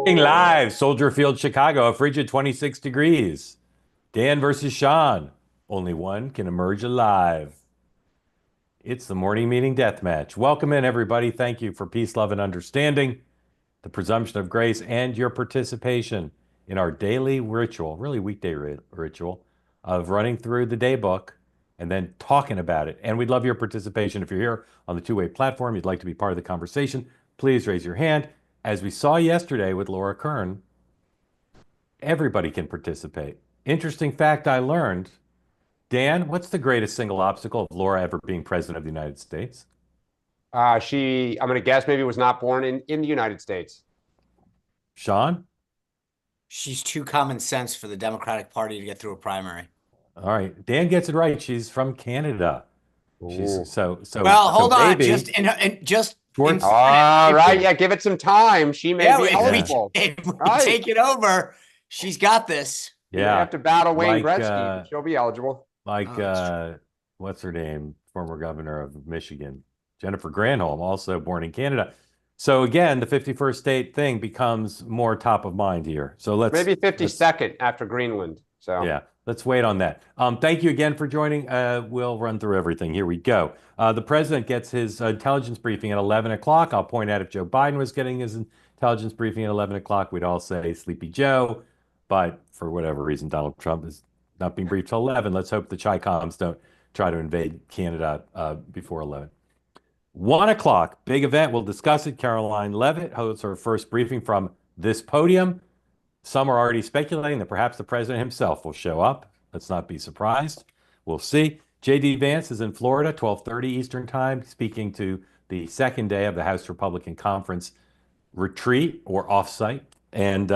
Live, Soldier Field, Chicago, a frigid 26 degrees. Dan versus Sean. Only one can emerge alive. It's the morning meeting death match. Welcome in, everybody. Thank you for peace, love, and understanding, the presumption of grace, and your participation in our daily ritual, really weekday ritual, of running through the day book and then talking about it. And we'd love your participation. If you're here on the two-way platform, you'd like to be part of the conversation, please raise your hand. As we saw yesterday with Laura Kern, everybody can participate. Interesting fact I learned. Dan, what's the greatest single obstacle of Laura ever being president of the United States? I'm going to guess maybe was not born in the United States. Sean? She's too common sense for the Democratic Party to get through a primary. All right. Dan gets it right. She's from Canada. She's Ooh. Well, hold on. maybe Just Schwartz. All right. Yeah, give it some time. She may be eligible. If we take it over, she's got this. You have to battle Wayne Gretzky, but she'll be eligible. What's her name? Former governor of Michigan, Jennifer Granholm, also born in Canada. So again, the 51st state thing becomes more top of mind here. So maybe 52nd after Greenland. So yeah, let's wait on that. Thank you again for joining. We'll run through everything. Here we go. The president gets his intelligence briefing at 11 o'clock. I'll point out if Joe Biden was getting his intelligence briefing at 11 o'clock, we'd all say Sleepy Joe. But for whatever reason, Donald Trump is not being briefed till 11. Let's hope the Chi-Coms don't try to invade Canada before 11. 1 o'clock, big event. We'll discuss it. Caroline Leavitt hosts her first briefing from this podium. Some are already speculating that perhaps the president himself will show up. Let's not be surprised. We'll see. J.D. Vance is in Florida, 12:30 Eastern Time, speaking to the second day of the House Republican Conference retreat or offsite. And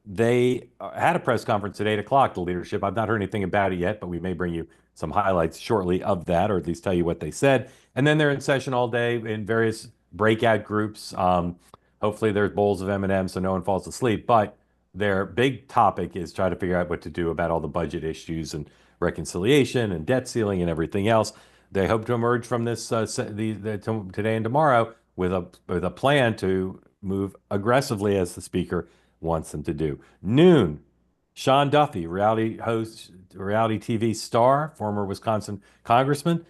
they had a press conference at 8 o'clock, the leadership. I've not heard anything about it yet, but we may bring you some highlights shortly of that, or at least tell you what they said. And then they're in session all day in various breakout groups. Hopefully there's bowls of M&Ms so no one falls asleep. But their big topic is try to figure out what to do about all the budget issues and reconciliation and debt ceiling and everything else. They hope to emerge from this today and tomorrow with a plan to move aggressively as the speaker wants them to do. Noon, Sean Duffy, reality host, reality TV star, former Wisconsin congressman.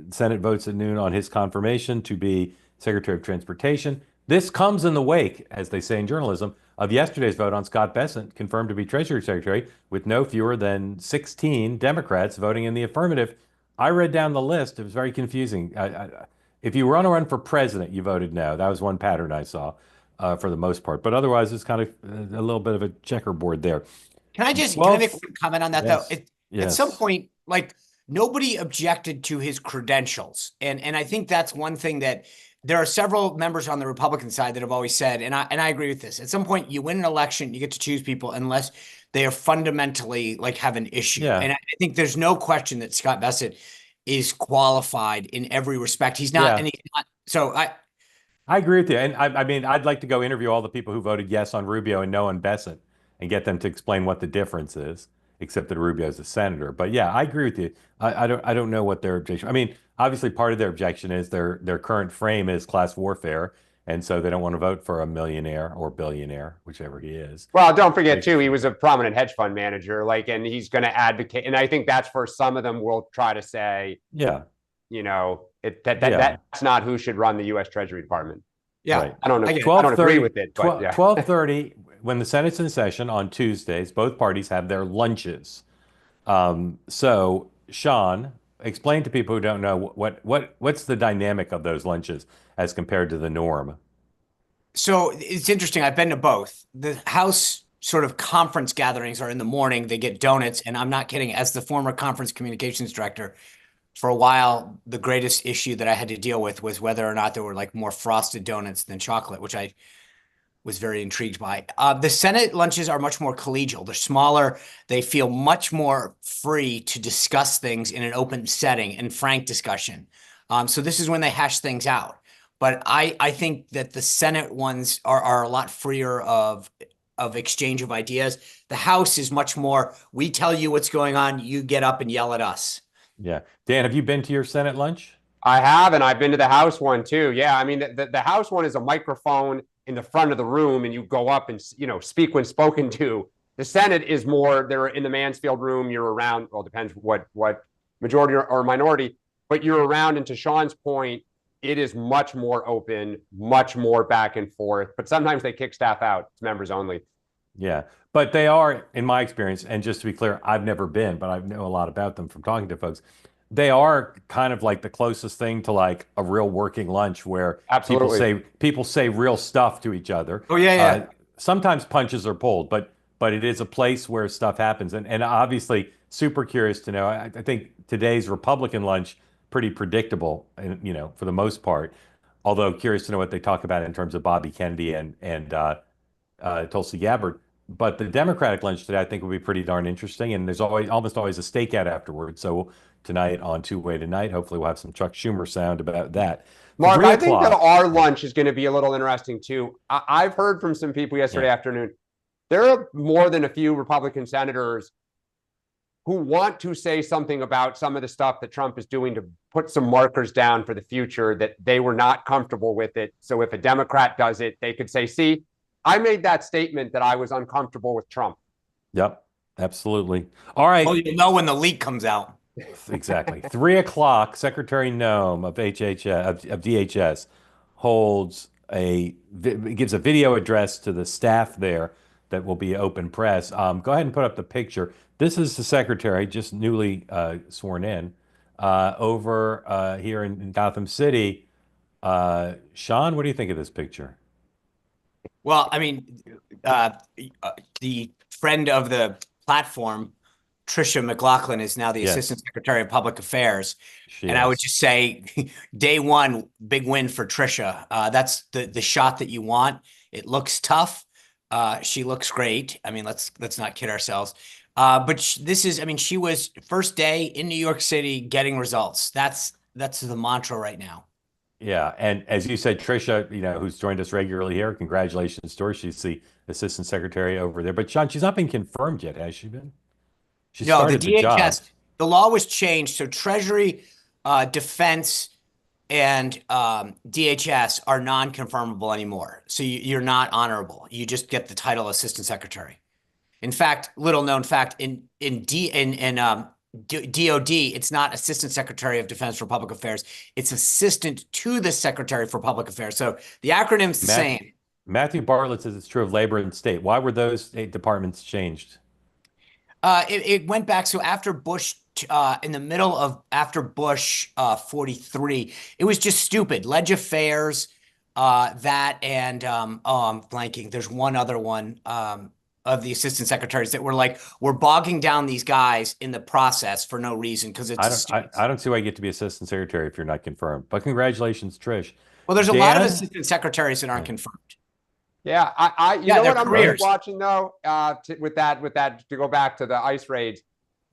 Senate votes at noon on his confirmation to be Secretary of Transportation. This comes in the wake, as they say in journalism, of yesterday's vote on Scott Bessent, confirmed to be Treasury Secretary, with no fewer than 16 Democrats voting in the affirmative. I read down the list. It was very confusing. If you want to run for president, you voted no. That was one pattern I saw for the most part. But otherwise, it's kind of a little bit of a checkerboard there. Can I make a comment on that, though? At some point, like, nobody objected to his credentials. And I think that's one thing that there are several members on the Republican side that have always said, and I agree with this. At some point, you win an election, you get to choose people unless they are fundamentally like have an issue. Yeah. And I think there's no question that Scott Bessent is qualified in every respect. He's not, and he's not. So I agree with you. And I mean, I'd like to go interview all the people who voted yes on Rubio and no on Bessent and get them to explain what the difference is, except that Rubio is a senator. But yeah, I agree with you. I don't know what their objection. I mean, obviously part of their objection is their current frame is class warfare, and so they don't want to vote for a millionaire or billionaire, whichever he is. Well, don't forget too, he was a prominent hedge fund manager, and he's going to advocate, and I think that's for some of them will try to say, that's not who should run the U.S. Treasury Department. Yeah, right. I don't agree with it. But 12:30, when the Senate's in session on Tuesdays, both parties have their lunches. So, Sean, explain to people who don't know what's the dynamic of those lunches as compared to the norm. So it's interesting. I've been to both. The House sort of conference gatherings are in the morning. They get donuts, and I'm not kidding. As the former conference communications director, for a while, the greatest issue that I had to deal with was whether or not there were like more frosted donuts than chocolate, which I was very intrigued by. The Senate lunches are much more collegial. They're smaller. They feel much more free to discuss things in an open setting and frank discussion. So this is when they hash things out. But I think that the Senate ones are a lot freer of exchange of ideas. The House is much more, we tell you what's going on, you get up and yell at us. Yeah. Dan, have you been to your Senate lunch? I have, and I've been to the House one too. Yeah, I mean, the House one is a microphone in the front of the room and you go up and, you know, speak when spoken to. The Senate is more, they're in the Mansfield room, you're around, well, depends what majority or minority, but you're around. And to Sean's point, it is much more open, much more back and forth, but sometimes they kick staff out. It's members only. Yeah, but they are, in my experience, and just to be clear, I've never been, but I know a lot about them from talking to folks. They are kind of like the closest thing to like a real working lunch where Absolutely. people say real stuff to each other. Oh, yeah, yeah. Sometimes punches are pulled, but it is a place where stuff happens. And obviously super curious to know. I think today's Republican lunch pretty predictable, and you know, for the most part. Although curious to know what they talk about in terms of Bobby Kennedy and Tulsi Gabbard. But the Democratic lunch today, I think, will be pretty darn interesting. And there's almost always a stakeout afterwards. So tonight on Two-Way Tonight, hopefully we'll have some Chuck Schumer sound about that. Mark, 3 I think that o'clock. our lunch is going to be a little interesting too. I've heard from some people yesterday afternoon. There are more than a few Republican senators who want to say something about some of the stuff that Trump is doing to put some markers down for the future, that they were not comfortable with it. So if a Democrat does it, they could say, see, I made that statement that I was uncomfortable with Trump. Yep, absolutely. All right. Well, you'll know when the leak comes out. Exactly. 3 o'clock, Secretary Noem of DHS holds gives a video address to the staff there that will be open press. Go ahead and put up the picture. This is the secretary, just newly sworn in, over here in Gotham City. Sean, what do you think of this picture? Well, I mean, the friend of the platform, Tricia McLaughlin, is now the Yes. Assistant Secretary of Public Affairs. She And I would is. just say, day one, big win for Tricia. That's the shot that you want. It looks tough. She looks great. I mean, let's not kid ourselves. But this is, I mean, she was first day in New York City getting results. That's the mantra right now. Yeah, and as you said, Tricia, you know, who's joined us regularly here, congratulations to her. She's the assistant secretary over there. But Sean, she's not been confirmed yet, has she been? She No, the started the job. DHS, the law was changed. So Treasury, Defense, and DHS are non-confirmable anymore. So you're not honorable. You just get the title Assistant Secretary. In fact, little known fact, in DOD, it's not Assistant Secretary of Defense for Public Affairs. It's Assistant to the Secretary for Public Affairs. So the acronym's the same. Matthew Bartlett says it's true of Labor and State. Why were those departments changed? It went back. So after Bush, in the middle of after Bush 43, it was just stupid. Ledge Affairs, that and blanking. There's one other one of the assistant secretaries that were like, we're bogging down these guys in the process for no reason because it's. I don't see why you get to be assistant secretary if you're not confirmed. But congratulations, Trish. Well, there's a Dan? lot of assistant secretaries that aren't confirmed. Yeah, you know their what I'm careers. really watching though, with that to go back to the ICE raids,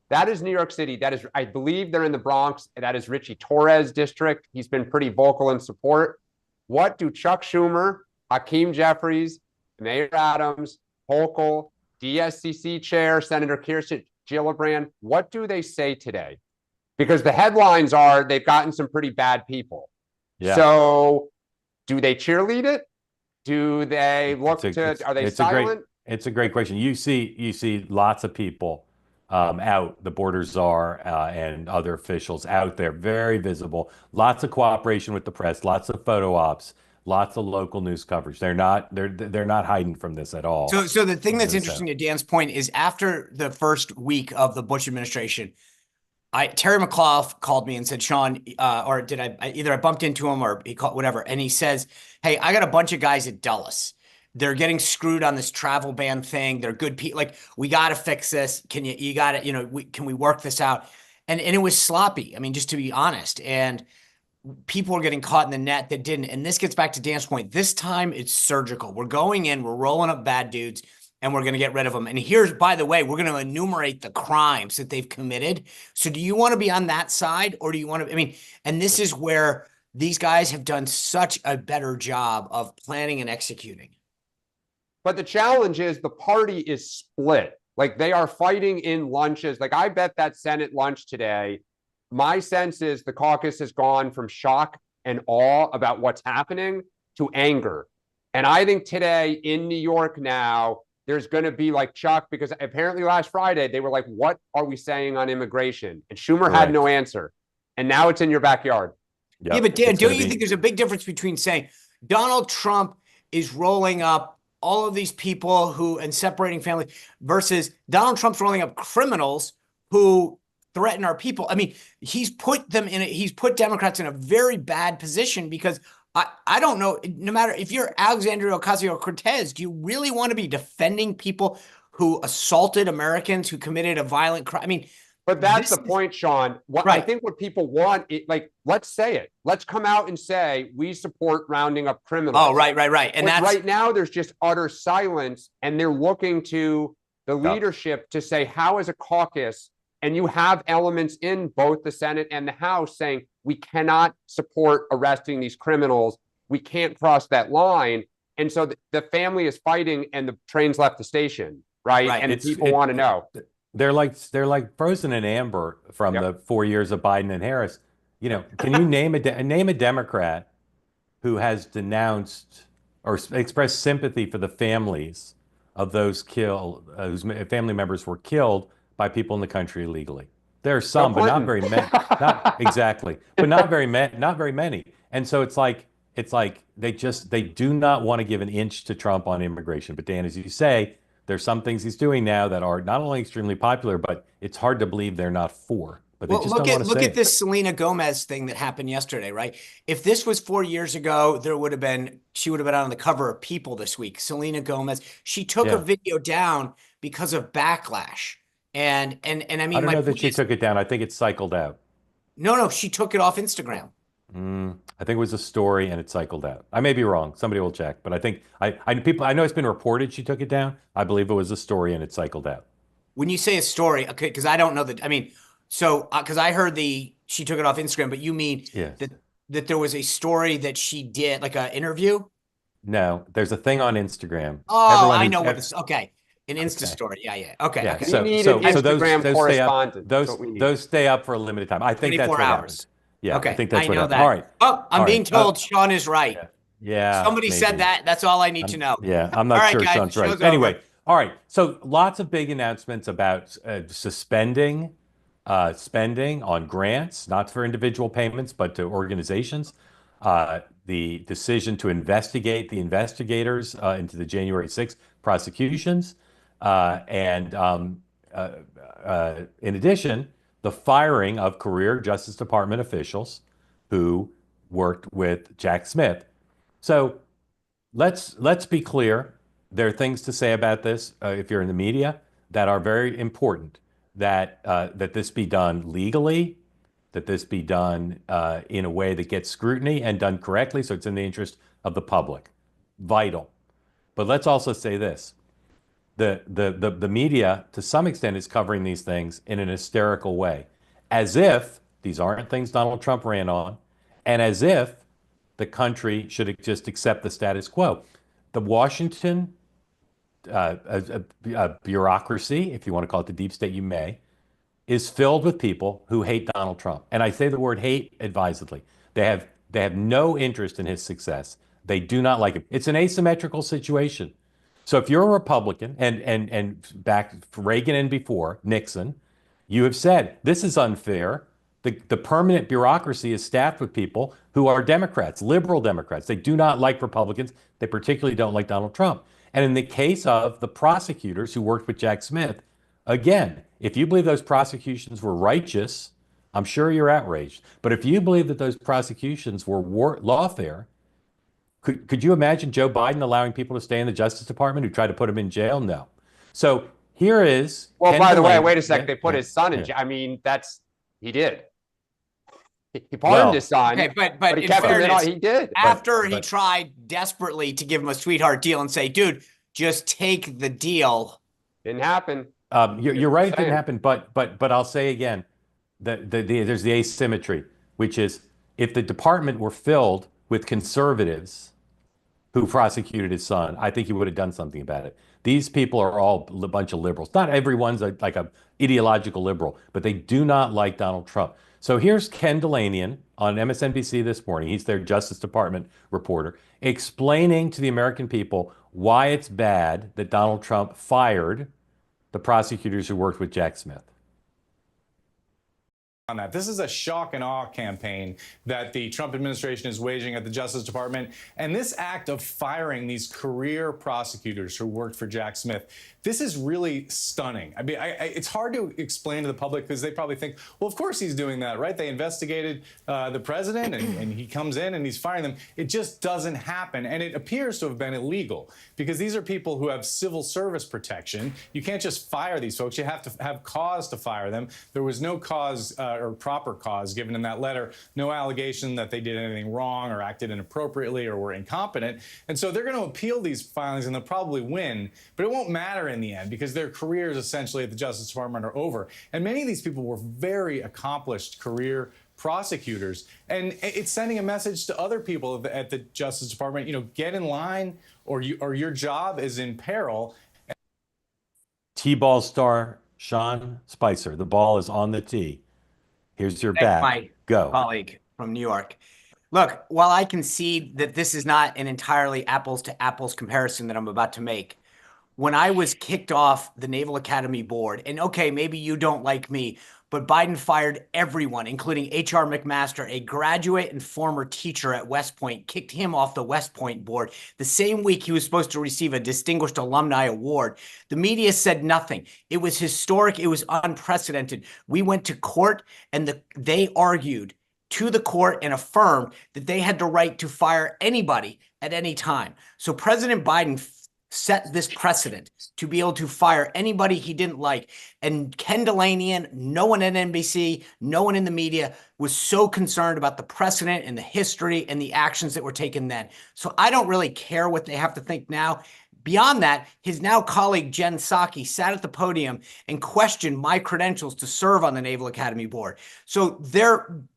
that is New York City. That is, I believe they're in the Bronx. That is Richie Torres district. He's been pretty vocal in support. What do Chuck Schumer, Hakeem Jeffries, Mayor Adams, Hochul, DSCC Chair, Senator Kirsten Gillibrand, what do they say today? Because the headlines are they've gotten some pretty bad people. Yeah. So do they cheerlead it? Do they look are they silent? It's a great question. You see lots of people out, the border czar and other officials out there, very visible. Lots of cooperation with the press, lots of photo ops, lots of local news coverage. They're not hiding from this at all. So the thing that's interesting to Dan's point is after the first week of the Bush administration, Terry McAuliffe called me and said, Sean, or did I bumped into him or he called, whatever. And he says, hey, I got a bunch of guys at Dulles. They're getting screwed on this travel ban thing. They're good people. Like, we got to fix this. Can you got to, can we work this out? And it was sloppy. I mean, just to be honest. And people are getting caught in the net that didn't. And this gets back to Dan's point. This time it's surgical. We're going in, we're rolling up bad dudes, and we're going to get rid of them. And here's, by the way, we're going to enumerate the crimes that they've committed. So do you want to be on that side, or do you want to, I mean, and this is where these guys have done such a better job of planning and executing. But the challenge is the party is split. Like, they are fighting in lunches. Like, I bet that Senate lunch today, my sense is the caucus has gone from shock and awe about what's happening to anger. And I think today in New York now, there's going to be like Chuck, because apparently last Friday they were like, what are we saying on immigration? And Schumer had no answer. And now it's in your backyard. Yep. Yeah, but Dan, don't you think there's a big difference between saying Donald Trump is rolling up all of these people who and separating families versus Donald Trump's rolling up criminals who threaten our people? I mean, he's put Democrats in a very bad position because I don't know, no matter if you're Alexandria Ocasio-Cortez, do you really want to be defending people who assaulted Americans, who committed a violent crime? I mean, but that's the point, Sean. I think what people want, let's say it. Let's come out and say we support rounding up criminals. Oh, right. And that's right now there's just utter silence, and they're looking to the leadership to say, how is a caucus? And you have elements in both the Senate and the House saying we cannot support arresting these criminals. We can't cross that line. And so the family is fighting, and the train's left the station, right? And people want to know. They're like frozen in amber from the 4 years of Biden and Harris. You know, can you name a Democrat who has denounced or expressed sympathy for the families of those killed, whose family members were killed by people in the country illegally? There are some, but not very many. Not exactly, but not very many. And so it's like they do not want to give an inch to Trump on immigration. But Dan, as you say, there's some things he's doing now that are not only extremely popular, but it's hard to believe they're not for. But they just don't want to say it. Look at this Selena Gomez thing that happened yesterday, right? If this was 4 years ago, she would have been on the cover of People this week. Selena Gomez, she took a video down because of backlash. And I mean, I don't know that she took it down. I think it cycled out. No, she took it off Instagram. I think it was a story and it cycled out. I may be wrong. Somebody will check, but I think I know it's been reported she took it down. I believe it was a story and it cycled out. When you say a story, okay, because I don't know that. I mean, so because I heard she took it off Instagram, but you mean that there was a story that she did, like an interview? No, there's a thing on Instagram. Oh, I know what this. Okay. An Insta story. Yeah. Okay. Yeah. Okay. So Instagram correspondent. Those stay up for a limited time. I think that's what happens. Yeah, okay. I think that's what happened. All right. Oh, I'm being told Sean is right. Yeah. Somebody said that. That's all I need to know. Yeah, I'm not sure Sean's right. Anyway, all right. So lots of big announcements about suspending spending on grants, not for individual payments, but to organizations. The decision to investigate the investigators into the January 6th prosecutions. And in addition, the firing of career Justice Department officials who worked with Jack Smith. So let's be clear. There are things to say about this if you're in the media that are very important. That this be done legally, that this be done in a way that gets scrutiny and done correctly, so it's in the interest of the public. Vital. But let's also say this. The media, to some extent, is covering these things in an hysterical way, as if these aren't things Donald Trump ran on, and as if the country should just accept the status quo. The Washington bureaucracy, if you want to call it the deep state, you may, is filled with people who hate Donald Trump. And I say the word hate advisedly. They have no interest in his success. They do not like him. It's an asymmetrical situation. So if you're a Republican, and back Reagan and before, Nixon, you have said, this is unfair. The permanent bureaucracy is staffed with people who are Democrats, liberal Democrats. They do not like Republicans. They particularly don't like Donald Trump. And in the case of the prosecutors who worked with Jack Smith, again, if you believe those prosecutions were righteous, I'm sure you're outraged. But if you believe that those prosecutions were lawfare, could you imagine Joe Biden allowing people to stay in the Justice Department who tried to put him in jail? No. So here is. Well, by the way, wait a sec. They put his son in jail. I mean, he did. He pardoned his son. Okay, but he in kept fairness, him in, he did. After he tried desperately to give him a sweetheart deal and say, dude, just take the deal. Didn't happen. You're right, it didn't happen. But I'll say again, there's the asymmetry, which is if the department were filled with conservatives who prosecuted his son, I think he would have done something about it. These people are all a bunch of liberals. Not everyone's like a ideological liberal, but they do not like Donald Trump. So here's Ken Delanian on MSNBC this morning. He's their Justice Department reporter, explaining to the American people why it's bad that Donald Trump fired the prosecutors who worked with Jack Smith. On that. This is a shock and awe campaign that the Trump administration is waging at the Justice Department. And this act of firing these career prosecutors who worked for Jack Smith, this is really stunning. I mean, it's hard to explain to the public because they probably think, well, of course he's doing that, right? They investigated the president and he comes in and he's firing them. It just doesn't happen. And it appears to have been illegal because these are people who have civil service protection. You can't just fire these folks. You have to have cause to fire them. There was no cause or proper cause given in that letter, no allegation that they did anything wrong or acted inappropriately or were incompetent. And so they're going to appeal these filings and they'll probably win, but it won't matter in the end because their careers essentially at the Justice Department are over. And many of these people were very accomplished career prosecutors. And it's sending a message to other people at the Justice Department, you know, get in line or your job is in peril. T-ball star Sean Spicer, the ball is on the tee. Here's your bat. My Go. colleague from New York. Look, while I concede that this is not an entirely apples to apples comparison that I'm about to make, when I was kicked off the Naval Academy board, and okay, maybe you don't like me, but Biden fired everyone, including H.R. McMaster, a graduate and former teacher at West Point, kicked him off the West Point board. The same week he was supposed to receive a Distinguished Alumni Award. The media said nothing. It was historic. It was unprecedented. We went to court and they argued to the court and affirmed that they had the right to fire anybody at any time. So President Biden set this precedent to be able to fire anybody he didn't like. And Ken Delanian, no one at NBC, no one in the media was so concerned about the precedent and the history and the actions that were taken then. So I don't really care what they have to think now. Beyond that, his now colleague Jen Psaki sat at the podium and questioned my credentials to serve on the Naval Academy board. So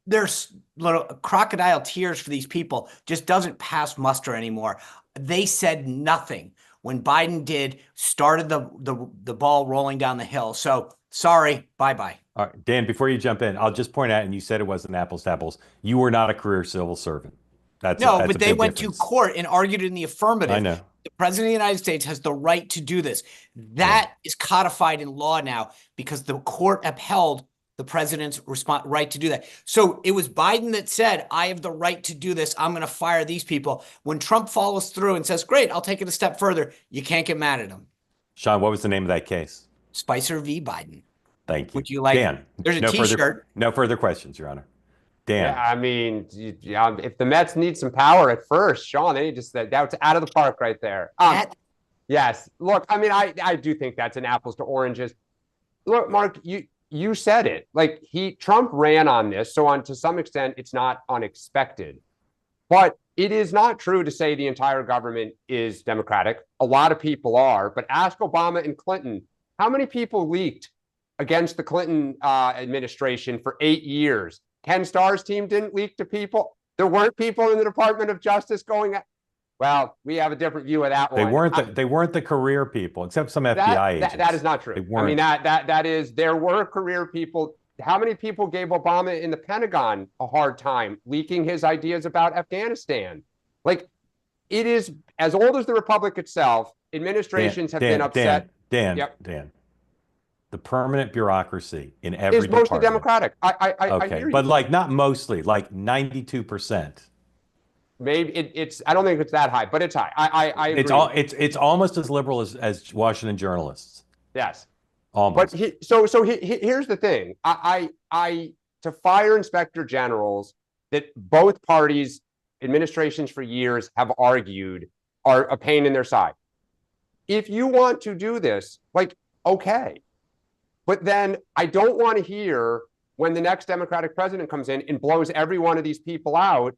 there's little crocodile tears for these people just doesn't pass muster anymore. They said nothing when Biden started the ball rolling down the hill. So sorry, bye-bye. All right, Dan, before you jump in, I'll just point out, and you said it wasn't apples to apples. You were not a career civil servant. That's but they big went difference. to court and argued in the affirmative. I know. The president of the United States has the right to do this. That is codified in law now because the court upheld the president's right to do that. So it was Biden that said, I have the right to do this. I'm going to fire these people. When Trump follows through and says, great, I'll take it a step further, you can't get mad at him. Sean, what was the name of that case? Spicer v. Biden. Thank you. Would you like? Dan, there's a t-shirt. No further questions, Your Honor. Dan. Yeah, I mean, if the Mets need some power at first, Sean, they just that's out of the park right there. Yes. Look, I mean, I do think that's an apples to oranges. Look, Mark, you said it. Like Trump ran on this, so to some extent, it's not unexpected. But it is not true to say the entire government is Democratic. A lot of people are, but ask Obama and Clinton. How many people leaked against the Clinton administration for 8 years? Ken Starr's team didn't leak to people. There weren't people in the Department of Justice going. Well, we have a different view of that one. They weren't the career people, except some FBI agents. That is not true. I mean, that is, there were career people. How many people gave Obama in the Pentagon a hard time leaking his ideas about Afghanistan? Like, it is as old as the Republic itself. Administrations have been upset. Dan. The permanent bureaucracy in every is mostly department. Democratic. I hear you. But like not mostly, like 92%. Maybe it's. I don't think it's that high, but it's high. I agree. It's almost as liberal as Washington journalists. Yes, almost. But here's the thing. To fire inspector generals that both parties, administrations for years have argued are a pain in their side. If you want to do this, like, okay, but then I don't want to hear when the next Democratic president comes in and blows every one of these people out.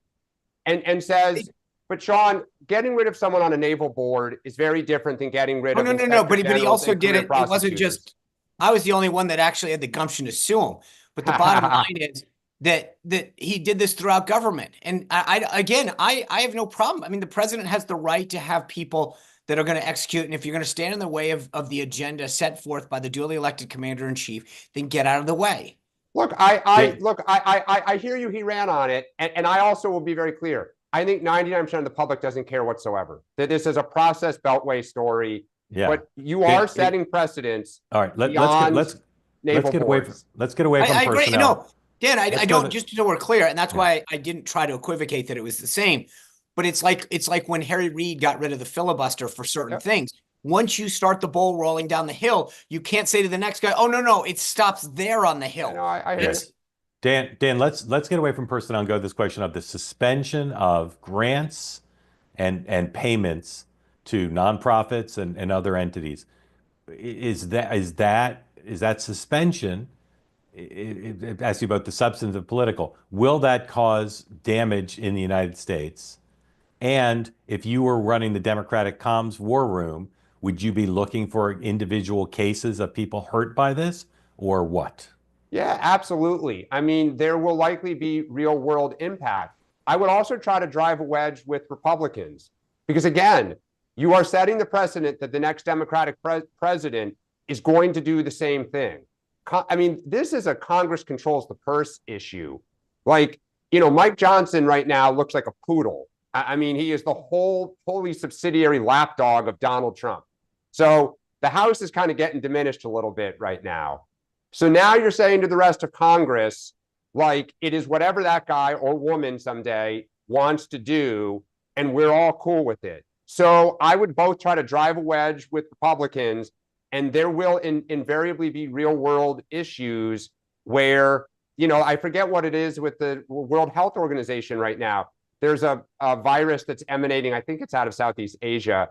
And says, but Sean, getting rid of someone on a naval board is very different than getting rid of. No. But he also did it. It wasn't just. I was the only one that actually had the gumption to sue him. But the bottom line is that he did this throughout government. And I have no problem. I mean, the president has the right to have people that are going to execute. And if you're going to stand in the way of the agenda set forth by the duly elected commander in chief, then get out of the way. Look, I hear you. He ran on it, and I also will be very clear. I think 99% of the public doesn't care whatsoever. That this is a process beltway story. Yeah. But you are setting precedents. All right. Beyond let's get away from I agree. personnel. No, Dan, I don't, just so we're clear, and that's Yeah. why I didn't try to equivocate that it was the same. But it's like when Harry Reid got rid of the filibuster for certain things. Once you start the ball rolling down the hill, you can't say to the next guy, "Oh no, it stops there on the hill." I hear you. Dan, let's get away from personnel and go to this question of the suspension of grants and payments to nonprofits and other entities. Is that suspension? It asks you about the substantive political. Will that cause damage in the United States? And if you were running the Democratic comms war room, would you be looking for individual cases of people hurt by this, or what? Yeah, absolutely. I mean, there will likely be real world impact. I would also try to drive a wedge with Republicans because, again, you are setting the precedent that the next Democratic president is going to do the same thing. I mean, this is a Congress controls the purse issue. Like, Mike Johnson right now looks like a poodle. I mean, he is the wholly subsidiary lapdog of Donald Trump. So the House is kind of getting diminished a little bit right now. So now you're saying to the rest of Congress, like, it is whatever that guy or woman someday wants to do, and we're all cool with it. So I would both try to drive a wedge with Republicans, and there will invariably be real world issues where, I forget what it is with the World Health Organization right now. There's a virus that's emanating, I think it's out of Southeast Asia.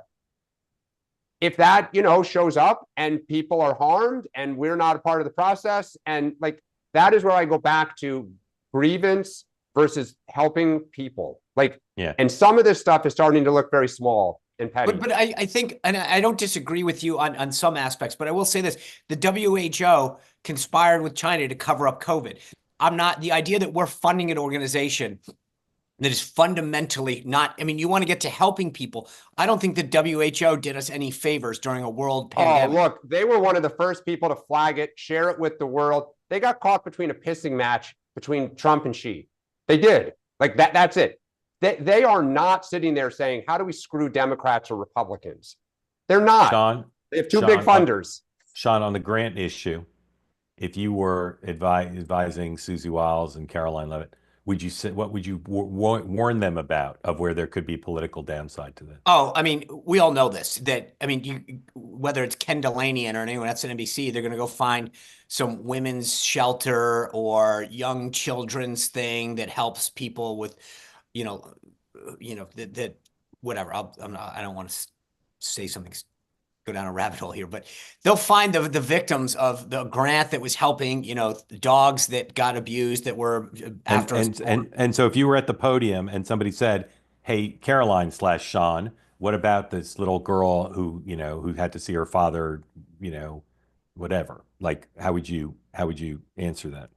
If that, shows up and people are harmed and we're not a part of the process, and like that is where I go back to grievance versus helping people. And some of this stuff is starting to look very small and petty. But I think, and I don't disagree with you on some aspects, but I will say this: the WHO conspired with China to cover up COVID. The idea that we're funding an organization that is fundamentally not, I mean, you want to get to helping people. I don't think the WHO did us any favors during a world pandemic. Oh, look, they were one of the first people to flag it, share it with the world. They got caught between a pissing match between Trump and Xi. They did. Like that's it. They are not sitting there saying, how do we screw Democrats or Republicans? They're not. Sean, they have two big funders. Sean, on the grant issue, if you were advising Susie Wiles and Caroline Levitt, what would you warn them about of where there could be political downside to this? Oh, I mean, we all know this, that, I mean, whether it's Ken Delaney or anyone at NBC, they're going to go find some women's shelter or young children's thing that helps people with, that whatever. I don't want to say something, go down a rabbit hole here, but they'll find the victims of the grant that was helping, the dogs that got abused that were after us. And so if you were at the podium and somebody said, hey, Caroline / Sean, what about this little girl who had to see her father, whatever, like, how would you answer that?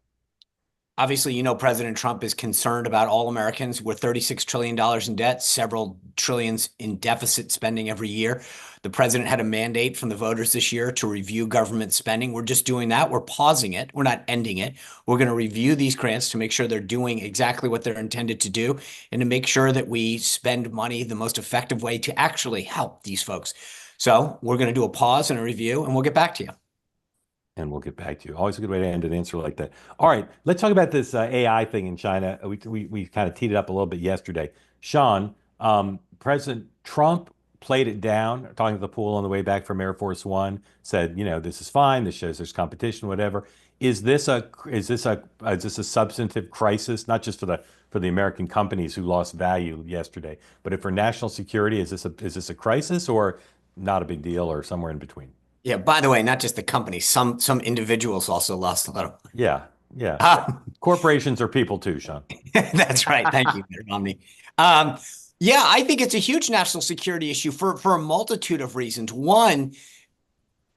Obviously, President Trump is concerned about all Americans. We're $36 trillion in debt, several trillions in deficit spending every year. The president had a mandate from the voters this year to review government spending. We're just doing that. We're pausing it. We're not ending it. We're going to review these grants to make sure they're doing exactly what they're intended to do and to make sure that we spend money the most effective way to actually help these folks. So we're going to do a pause and a review, and we'll get back to you. And we'll get back to you. Always a good way to end an answer like that. All right, let's talk about this AI thing in China. We kind of teed it up a little bit yesterday. Sean, President Trump played it down, talking to the pool on the way back from Air Force One, said, this is fine. This shows there's competition, whatever. Is this a substantive crisis, not just for the American companies who lost value yesterday, but for national security? Is this a crisis or not a big deal or somewhere in between? Yeah, by the way, not just the company, some individuals also lost a lot of money. Yeah. Corporations are people too, Sean. That's right. Thank you, Romney. Yeah, I think it's a huge national security issue for a multitude of reasons. One,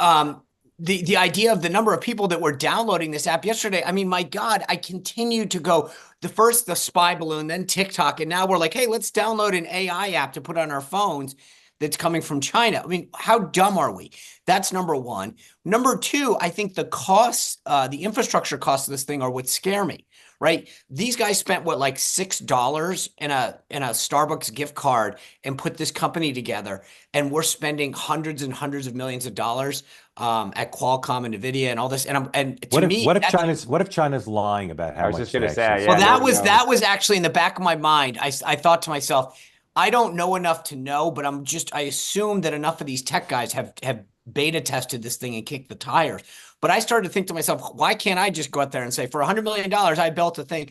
the idea of the number of people that were downloading this app yesterday. I mean, my God, I continue to go the spy balloon, then TikTok, and now we're like, hey, let's download an AI app to put on our phones. that's coming from China. I mean, how dumb are we? That's number one. Number two, I think the costs, the infrastructure costs of this thing are what scare me, right? These guys spent what, like $6 in a Starbucks gift card and put this company together, and we're spending hundreds and hundreds of millions of dollars at Qualcomm and Nvidia and all this. And to me, what if China's lying about how I was much just going to they say, actually yeah, well, nobody knows. that was actually in the back of my mind. I thought to myself, I don't know enough to know, but I assume that enough of these tech guys have beta tested this thing and kicked the tires. But I started to think to myself, why can't I just go out there and say, for $100 million, I built a thing?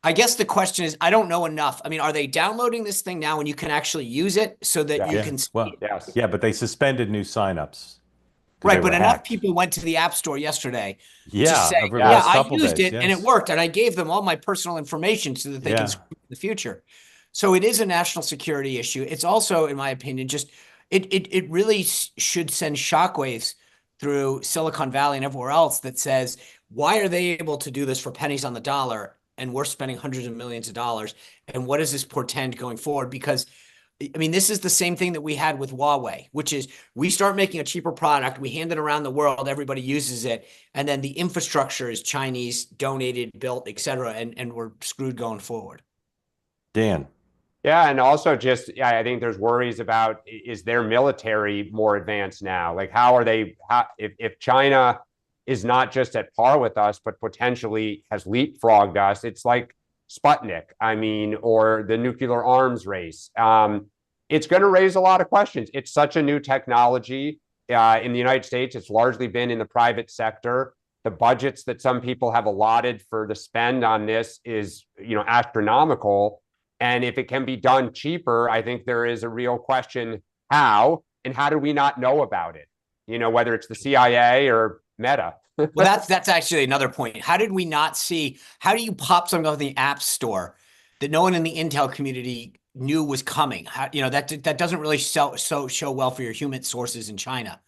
I guess the question is, I don't know enough. I mean, are they downloading this thing now and you can actually use it so that you can see it? Yes. Yeah, but they suspended new signups. Right, but enough people went to the App Store yesterday to say, over the yeah, last I couple used days, it and it yes. worked, and I gave them all my personal information so that they can screw in the future. So it is a national security issue. It's also, in my opinion, just it really should send shockwaves through Silicon Valley and everywhere else that says, why are they able to do this for pennies on the dollar and we're spending hundreds of millions of dollars? And what does this portend going forward? Because I mean, this is the same thing that we had with Huawei, which is we start making a cheaper product, we hand it around the world, everybody uses it, and then the infrastructure is Chinese, donated, built, et cetera, and we're screwed going forward. Dan. Yeah, and also just, I think there's worries about, is their military more advanced now? Like, how are they, if China is not just at par with us, but potentially has leapfrogged us, it's like Sputnik, I mean, or the nuclear arms race. It's going to raise a lot of questions. It's such a new technology. In the United States, it's largely been in the private sector. The budgets that some people have allotted for the spend on this is, astronomical. And if it can be done cheaper, I think there is a real question how, and how do we not know about it? Whether it's the CIA or Meta. Well, that's actually another point. How did we not see? How do you pop something off the App Store that no one in the Intel community knew was coming? How, that doesn't really show well for your human sources in China.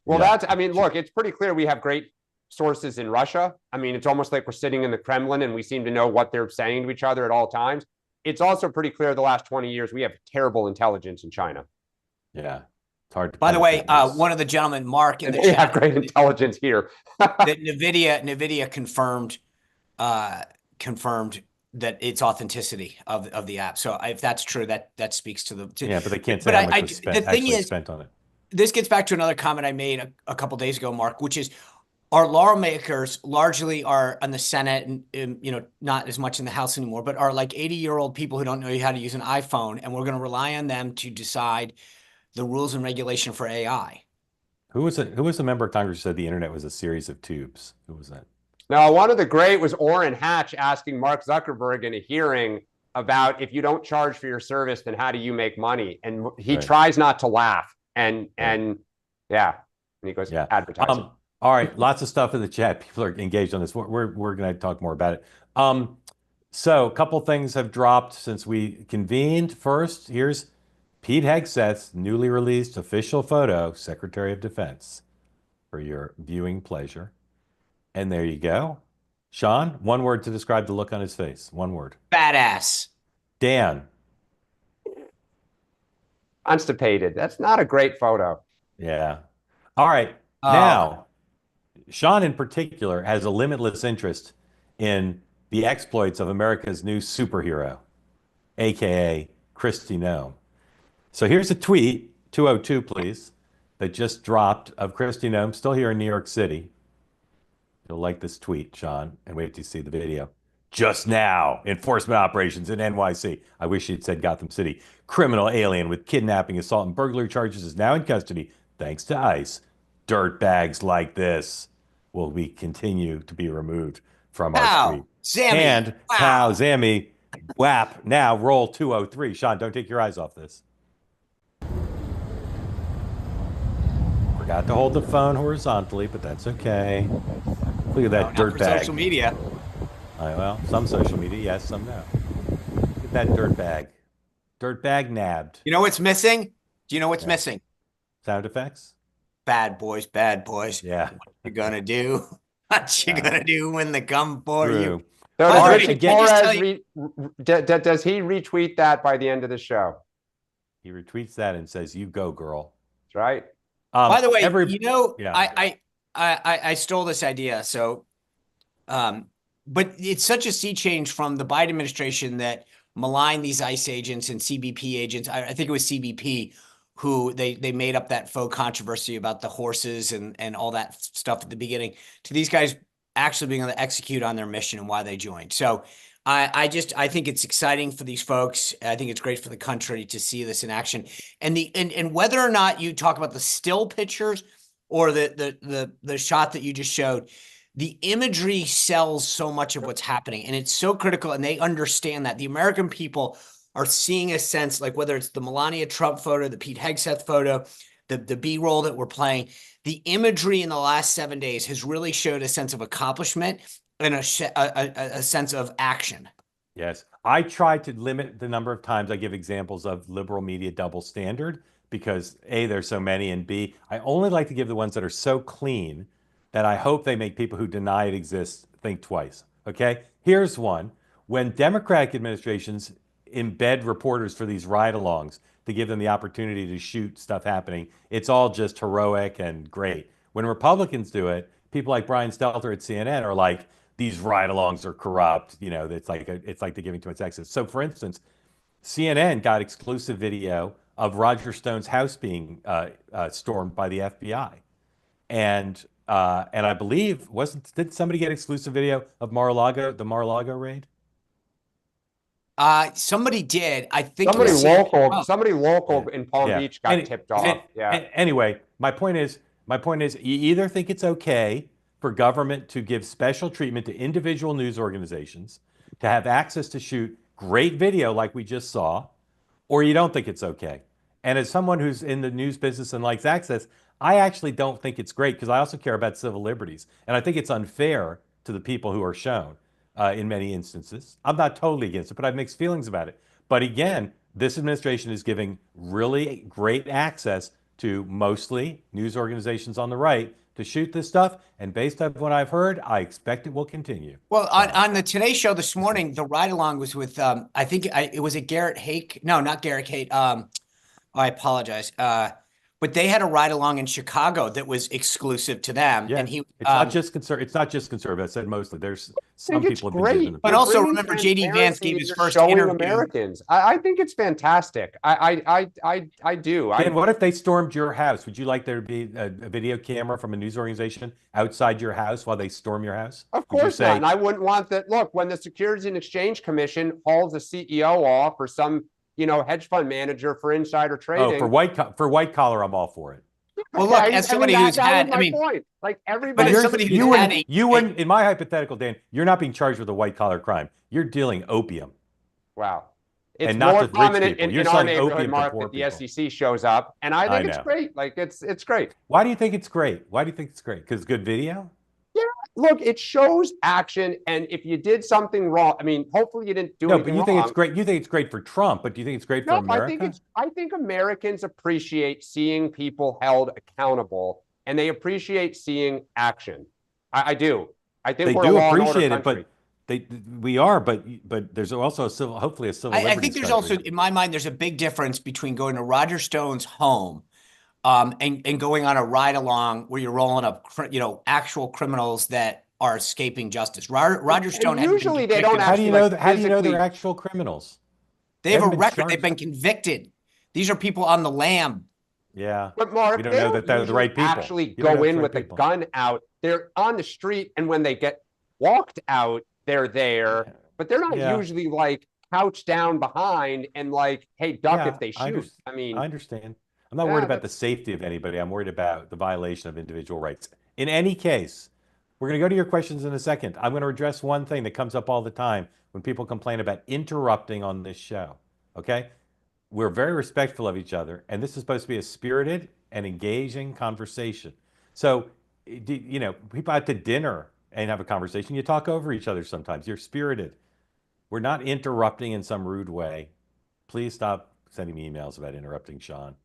Well, look, it's pretty clear we have great sources in Russia. I mean, it's almost like we're sitting in the Kremlin and we seem to know what they're saying to each other at all times. It's also pretty clear the last 20 years we have terrible intelligence in China. Yeah. It's hard to By the way, one of the gentlemen, Mark, in the chat, have great intelligence here. that Nvidia confirmed that it's authenticity of the app. So if that's true, that speaks to the. Yeah, but they can't say how much was spent, spent on it. This gets back to another comment I made a couple days ago, Mark, which is our lawmakers largely are in the Senate and not as much in the House anymore, but are like 80-year-old people who don't know how to use an iPhone, and we're going to rely on them to decide the rules and regulation for AI. Who was the member of Congress who said the internet was a series of tubes? Who was that? Now, one of the great was Orrin Hatch asking Mark Zuckerberg in a hearing about, if you don't charge for your service, then how do you make money? And he tries not to laugh. And he goes, advertising. All right, lots of stuff in the chat. People are engaged on this. We're going to talk more about it. So a couple things have dropped since we convened. First, here's Pete Hegseth's newly released official photo, Secretary of Defense, for your viewing pleasure. And there you go. Sean, one word to describe the look on his face. One word. Badass. Dan. Constipated. That's not a great photo. Yeah. All right. Now, Sean in particular has a limitless interest in the exploits of America's new superhero, aka Kristi Noem. So here's a tweet, 202 please, that just dropped of Kristi Noem, still here in New York City. You'll like this tweet, Sean, and wait till you see the video. Just now, enforcement operations in NYC. I wish he'd said Gotham City. Criminal alien with kidnapping, assault, and burglary charges is now in custody, thanks to ICE. Dirtbags like this will continue to be removed from our street. Zammy. And pow, Zammy, whap. Now roll 203. Sean, don't take your eyes off this. Forgot to hold the phone horizontally, but that's okay. Look at that dirtbag. Social media. Well, some social media, yes, some no. Look at that dirtbag. Dirtbag nabbed. You know what's missing? Do you know what's missing? Sound effects? Bad boys, bad boys. Yeah. What you gonna do? What you gonna do when they come for you? So Does does he retweet that by the end of the show? He retweets that and says, "You go, girl." That's right. By the way, yeah. I stole this idea. So, but it's such a sea change from the Biden administration that maligned these ICE agents and CBP agents. I think it was CBP who they made up that faux controversy about the horses and all that stuff at the beginning, to these guys actually being able to execute on their mission and why they joined. So I think it's exciting for these folks. I think it's great for the country to see this in action. And whether or not you talk about the still pictures or the shot that you just showed, the imagery sells so much of what's happening, and it's so critical, and they understand that. The American people are seeing a sense, like whether it's the Melania Trump photo, the Pete Hegseth photo, the B-roll that we're playing, the imagery in the last 7 days has really showed a sense of accomplishment and a sense of action. Yes. I try to limit the number of times I give examples of liberal media double standard because A, there's so many, and B, I only like to give the ones that are so clean that I hope they make people who deny it exists think twice. Okay? Here's one. When Democratic administrations embed reporters for these ride-alongs to give them the opportunity to shoot stuff happening, it's all just heroic and great. When Republicans do it, people like Brian Stelter at CNN are like, these ride-alongs are corrupt. You know, it's like they're giving too much access. So, for instance, CNN got exclusive video of Roger Stone's house being stormed by the FBI, and I believe did somebody get exclusive video of the Mar-a-Lago raid? Somebody did. I think somebody local in Palm Beach got tipped off. Anyway, my point is, you either think it's okay for government to give special treatment to individual news organizations to have access to shoot great video like we just saw, or you don't think it's okay. And as someone who's in the news business and likes access, I actually don't think it's great because I also care about civil liberties. And I think it's unfair to the people who are shown in many instances. I'm not totally against it, but I have mixed feelings about it. But again, this administration is giving really great access to mostly news organizations on the right to shoot this stuff. And based on what I've heard, I expect it will continue. Well, on the Today Show this morning, the ride along was with, I think it was a Garrett Hake. No, not Garrett Hake. I apologize. But they had a ride along in Chicago that was exclusive to them. Yeah, and it's not just conservative. I said mostly. There's some people have been doing it. But also remember, JD Vance gave his first interview. Americans. I think it's fantastic. I do. Dan, what if they stormed your house? Would you like there to be a video camera from a news organization outside your house while they storm your house? Of course not. And I wouldn't want that. Look, when the Securities and Exchange Commission hauls a CEO off or some hedge fund manager for insider trading. Oh, for white collar, I'm all for it. Well, look, as somebody who's had, point. Like everybody, you wouldn't, in my hypothetical, Dan, you're not being charged with a white collar crime. You're dealing opium. Wow. It's and not more the rich prominent people. in our neighborhood, Mark, that the SEC shows up, and I think it's great. Like it's great. Why do you think it's great? Because it's good video? Yeah, look, it shows action, and if you did something wrong, hopefully you didn't do anything wrong. No, but you think it's great. You think it's great for Trump, but do you think it's great for America? I think Americans appreciate seeing people held accountable, and they appreciate seeing action. I do. I think they do appreciate it, but we are. But there's also hopefully a civil. I think there's also, in my mind, there's a big difference between going to Roger Stone's home. And going on a ride along where you're rolling up, actual criminals that are escaping justice. Roger Stone. And usually they don't. How do you know they're actual criminals? They have a record. They've been convicted. These are people on the lam. Yeah, but Mark, we don't know that they're the right people. Actually, go in with a gun out. They're on the street, and when they get walked out, they're there. But they're not usually like couched down behind and like, hey, duck if they shoot. I understand. I'm not worried about the safety of anybody. I'm worried about the violation of individual rights. In any case, we're going to go to your questions in a second. I'm going to address one thing that comes up all the time when people complain about interrupting on this show. Okay? We're very respectful of each other, and this is supposed to be a spirited and engaging conversation. So, people out to dinner and have a conversation. You talk over each other sometimes. You're spirited. We're not interrupting in some rude way. Please stop sending me emails about interrupting Sean.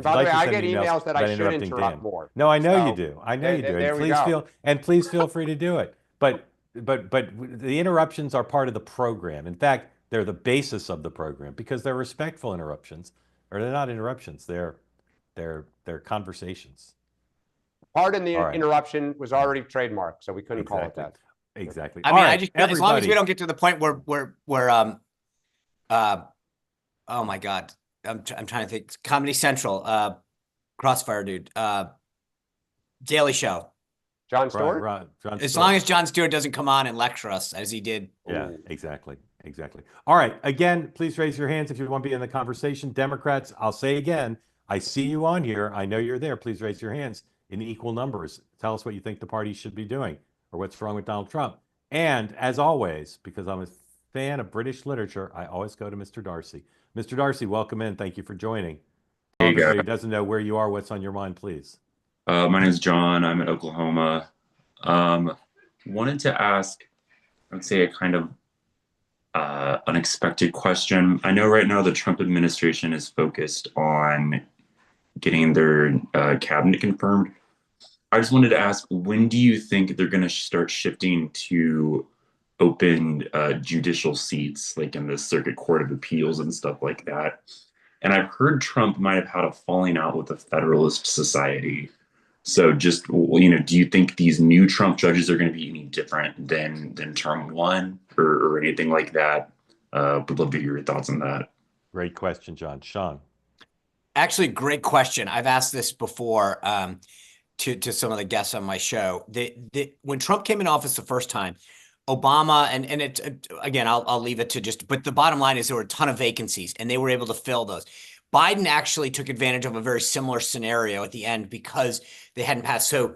By the way, I get emails that I should interrupt more. No, I know you do. I know you do. And please feel free to do it. But the interruptions are part of the program. In fact, they're the basis of the program because they're respectful interruptions, or they're not interruptions. They're conversations. Pardon the All right. interruption was already trademarked, so we couldn't call it that. Exactly. I All mean, right, I just as long as we everybody. don't get to the point where oh my God, I'm trying to think. Comedy Central, Crossfire dude, Daily Show. Jon Stewart? Jon As Stewart. long as Jon Stewart doesn't come on and lecture us as he did. Yeah, Ooh. exactly. All right. Again, please raise your hands if you want to be in the conversation. Democrats, I'll say again, I see you on here. I know you're there. Please raise your hands in equal numbers. Tell us what you think the party should be doing or what's wrong with Donald Trump. And as always, because I'm a fan of British literature, I always go to Mr. Darcy. Mr. Darcy, welcome in. Thank you for joining. Hey, Everybody guys. who doesn't know where you are, what's on your mind, please. My name is John. I'm in Oklahoma. Wanted to ask, I would say, a kind of unexpected question. I know right now the Trump administration is focused on getting their cabinet confirmed. I just wanted to ask, when do you think they're going to start shifting to open judicial seats, like in the Circuit Court of Appeals and stuff like that? And I've heard Trump might have had a falling out with the Federalist Society. So just, do you think these new Trump judges are going to be any different than term one or anything like that? Would love to hear your thoughts on that. Great question, John. Sean. Actually, great question. I've asked this before to some of the guests on my show. When Trump came in office the first time, Obama and it again, I'll leave it to just. But the bottom line is there were a ton of vacancies, and they were able to fill those. Biden actually took advantage of a very similar scenario at the end because they hadn't passed. So,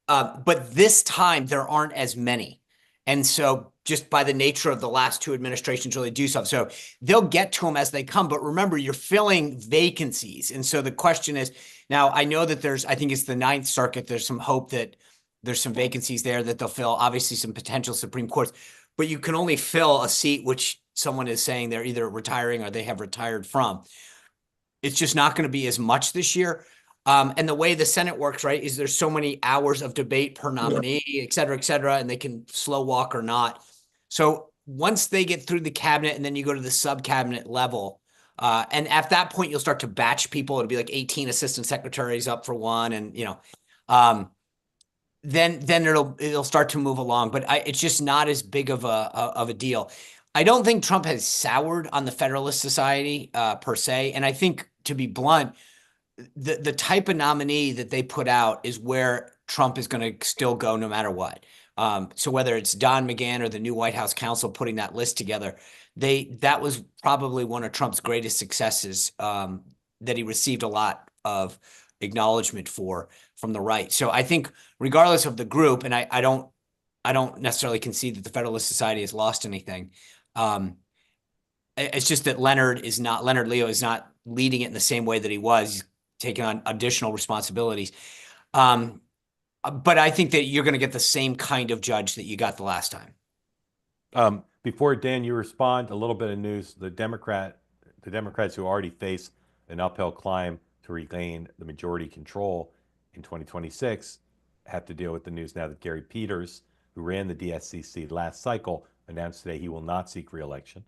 but this time there aren't as many. And so just by the nature of the last two administrations really do stuff. So they'll get to them as they come. But remember, you're filling vacancies. And so the question is, now I know that I think it's the Ninth Circuit. There's some hope that there's some vacancies there that they'll fill, obviously some potential Supreme Courts, but you can only fill a seat which someone is saying they're either retiring or they have retired from. It's just not going to be as much this year. And the way the Senate works, right, is there's so many hours of debate per nominee, et cetera, and they can slow walk or not. So once they get through the cabinet and then you go to the sub-cabinet level, and at that point, you'll start to batch people. It'll be like 18 assistant secretaries up for one. And, then it'll start to move along. But it's just not as big of a deal. I don't think Trump has soured on the Federalist Society per se. And I think, to be blunt, the type of nominee that they put out is where Trump is going to still go no matter what. So whether it's Don McGahn or the new White House counsel putting that list together, that was probably one of Trump's greatest successes that he received a lot of acknowledgement from the right. So I think regardless of the group, and I don't necessarily concede that the Federalist Society has lost anything. It's just that Leonard Leo is not leading it in the same way that he was. He's taking on additional responsibilities. But I think that you're going to get the same kind of judge that you got the last time. Before Dan, you respond, a little bit of news. The Democrats who already face an uphill climb to regain the majority control in 2026 have to deal with the news now that Gary Peters, who ran the DSCC last cycle, announced today he will not seek re-election.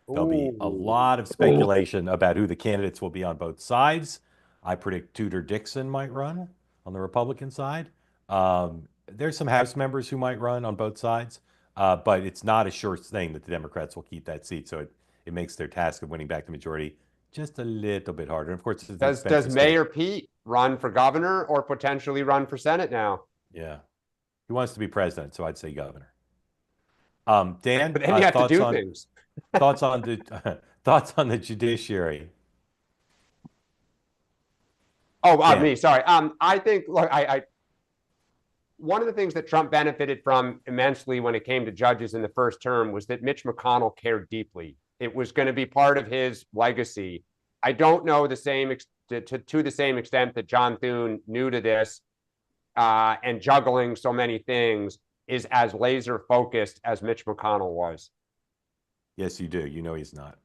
There'll be a lot of speculation about who the candidates will be on both sides. I predict Tudor Dixon might run on the Republican side. There's some House members who might run on both sides, but it's not a sure thing that the Democrats will keep that seat. So it makes their task of winning back the majority just a little bit harder. And of course, Does Mayor Pete run for governor or potentially run for Senate now? Yeah, he wants to be president, so I'd say governor. Dan, but then you have to do things. thoughts on the judiciary. Oh, me, sorry. I think, look, one of the things that Trump benefited from immensely when it came to judges in the first term was that Mitch McConnell cared deeply. It was going to be part of his legacy. I don't know to the same extent that John Thune, new to this and juggling so many things, is as laser focused as Mitch McConnell was. Yes, you do. You know he's not.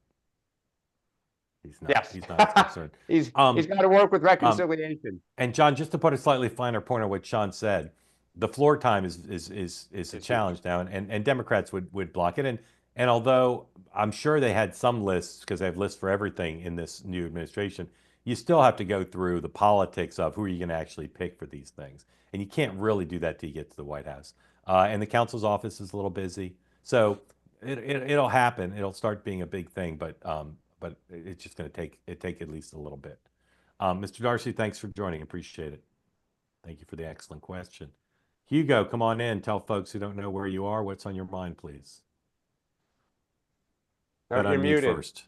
He's not. Yes. He's not concerned. he's got to work with reconciliation. And John, just to put a slightly finer point on what Sean said, the floor time is a challenge now, and Democrats would block it. And although I'm sure they had some lists, because they have lists for everything in this new administration, you still have to go through the politics of who are you going to actually pick for these things. And you can't really do that till you get to the White House. And the counsel's office is a little busy. So it'll happen. It'll start being a big thing, but it's just going to take at least a little bit. Mr. Darcy, thanks for joining. Appreciate it. Thank you for the excellent question. Hugo, come on in. Tell folks who don't know where you are what's on your mind, please. No, But you're unmute muted. first.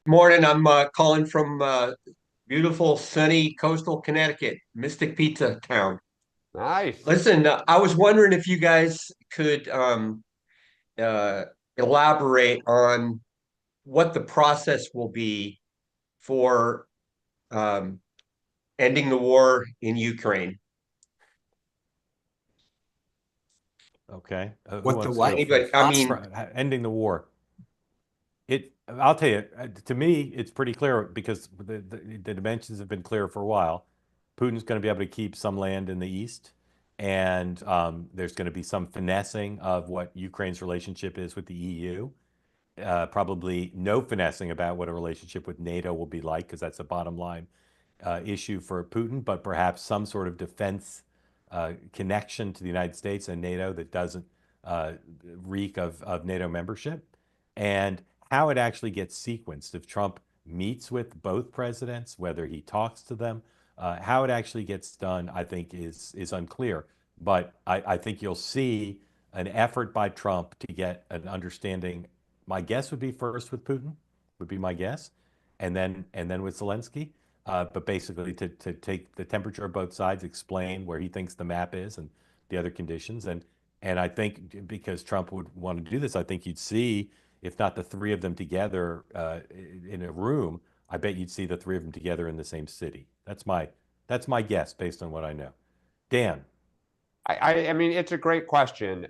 Morning, I'm calling from beautiful, sunny coastal Connecticut, Mystic Pizza Town. Nice. Listen, I was wondering if you guys could uh, elaborate on what the process will be for ending the war in Ukraine. Okay. Who What the wants to what? go Anybody? first? I mean, Ending the war. I'll tell you, to me, it's pretty clear because the dimensions have been clear for a while. Putin's going to be able to keep some land in the east, and there's going to be some finessing of what Ukraine's relationship is with the EU. Probably no finessing about what a relationship with NATO will be like, because that's a bottom line issue for Putin, but perhaps some sort of defense connection to the United States and NATO that doesn't reek of NATO membership. And how it actually gets sequenced, if Trump meets with both presidents, whether he talks to them, how it actually gets done, I think is unclear. But I think you'll see an effort by Trump to get an understanding. My guess would be first with Putin, would be my guess, and then with Zelensky. But basically to take the temperature of both sides, explain where he thinks the map is and the other conditions. And I think because Trump would want to do this, I think you'd see, if not the three of them together in a room, I bet you'd see the three of them together in the same city. That's my guess based on what I know. Dan. I mean, it's a great question.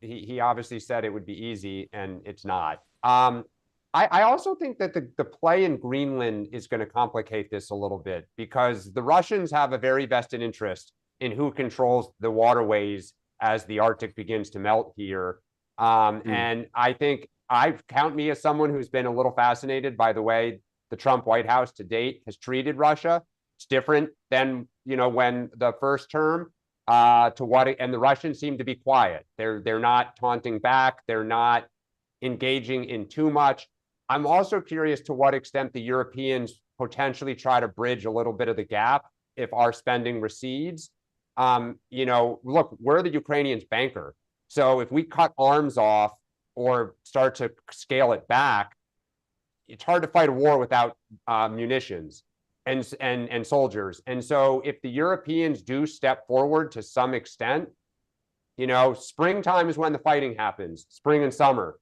He obviously said it would be easy, and it's not. I also think that the play in Greenland is going to complicate this a little bit, because the Russians have a very vested interest in who controls the waterways as the Arctic begins to melt here. And I think I count me as someone who's been a little fascinated by the way the Trump White House to date has treated Russia. It's different than, when the first term. And the Russians seem to be quiet. They're not taunting back. They're not engaging in too much. I'm also curious to what extent the Europeans potentially try to bridge a little bit of the gap if our spending recedes. Look, we're the Ukrainians' banker. So if we cut arms off or start to scale it back, it's hard to fight a war without munitions and soldiers. And so if the Europeans do step forward to some extent, springtime is when the fighting happens, spring and summer,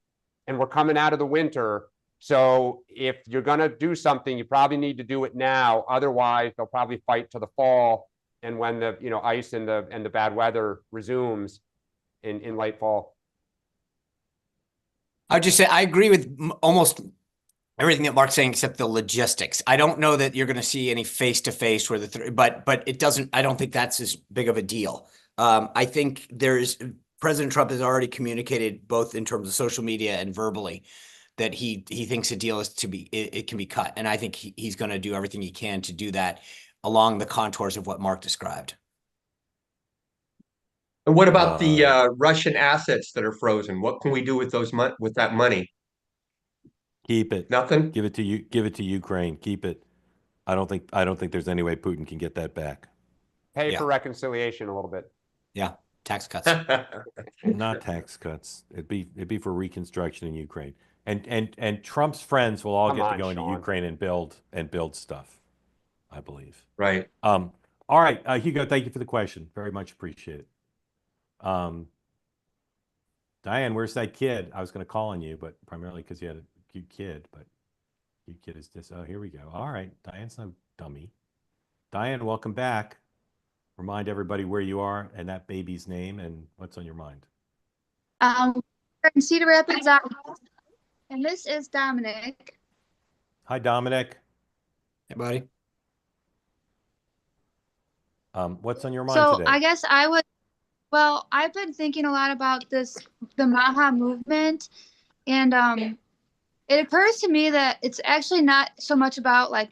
and we're coming out of the winter. So if you're going to do something, you probably need to do it now. Otherwise, they'll probably fight to the fall. And when the ice and the bad weather resumes in late fall. I would just say I agree with almost everything that Mark's saying except the logistics. I don't know that you're going to see any face-to-face where but it doesn't. I don't think that's as big of a deal. I think President Trump has already communicated both in terms of social media and verbally that he thinks the deal is it can be cut, and I think he's going to do everything he can to do that along the contours of what Mark described. and what about the Russian assets that are frozen? What can we do with with that money? Keep it. Nothing. Give it to you. Give it to Ukraine. Keep it. I don't think there's any way Putin can get that back. Pay for reconciliation a little bit. Yeah, tax cuts. Not tax cuts. It'd be for reconstruction in Ukraine. And Trump's friends will all get to go into Ukraine and build stuff, I believe. Right. All right, Hugo, thank you for the question. Very much appreciate it. Diane, where's that kid? I was going to call on you, but primarily because you had a cute kid. But cute kid is just, oh, here we go. All right, Diane's no dummy. Diane, welcome back. Remind everybody where you are and that baby's name and what's on your mind. In Cedar Rapids, and this is Dominic. Hi, Dominic. Hey, buddy. What's on your mind So today? I guess I've been thinking a lot about the Maha movement, and it occurs to me that it's actually not so much about like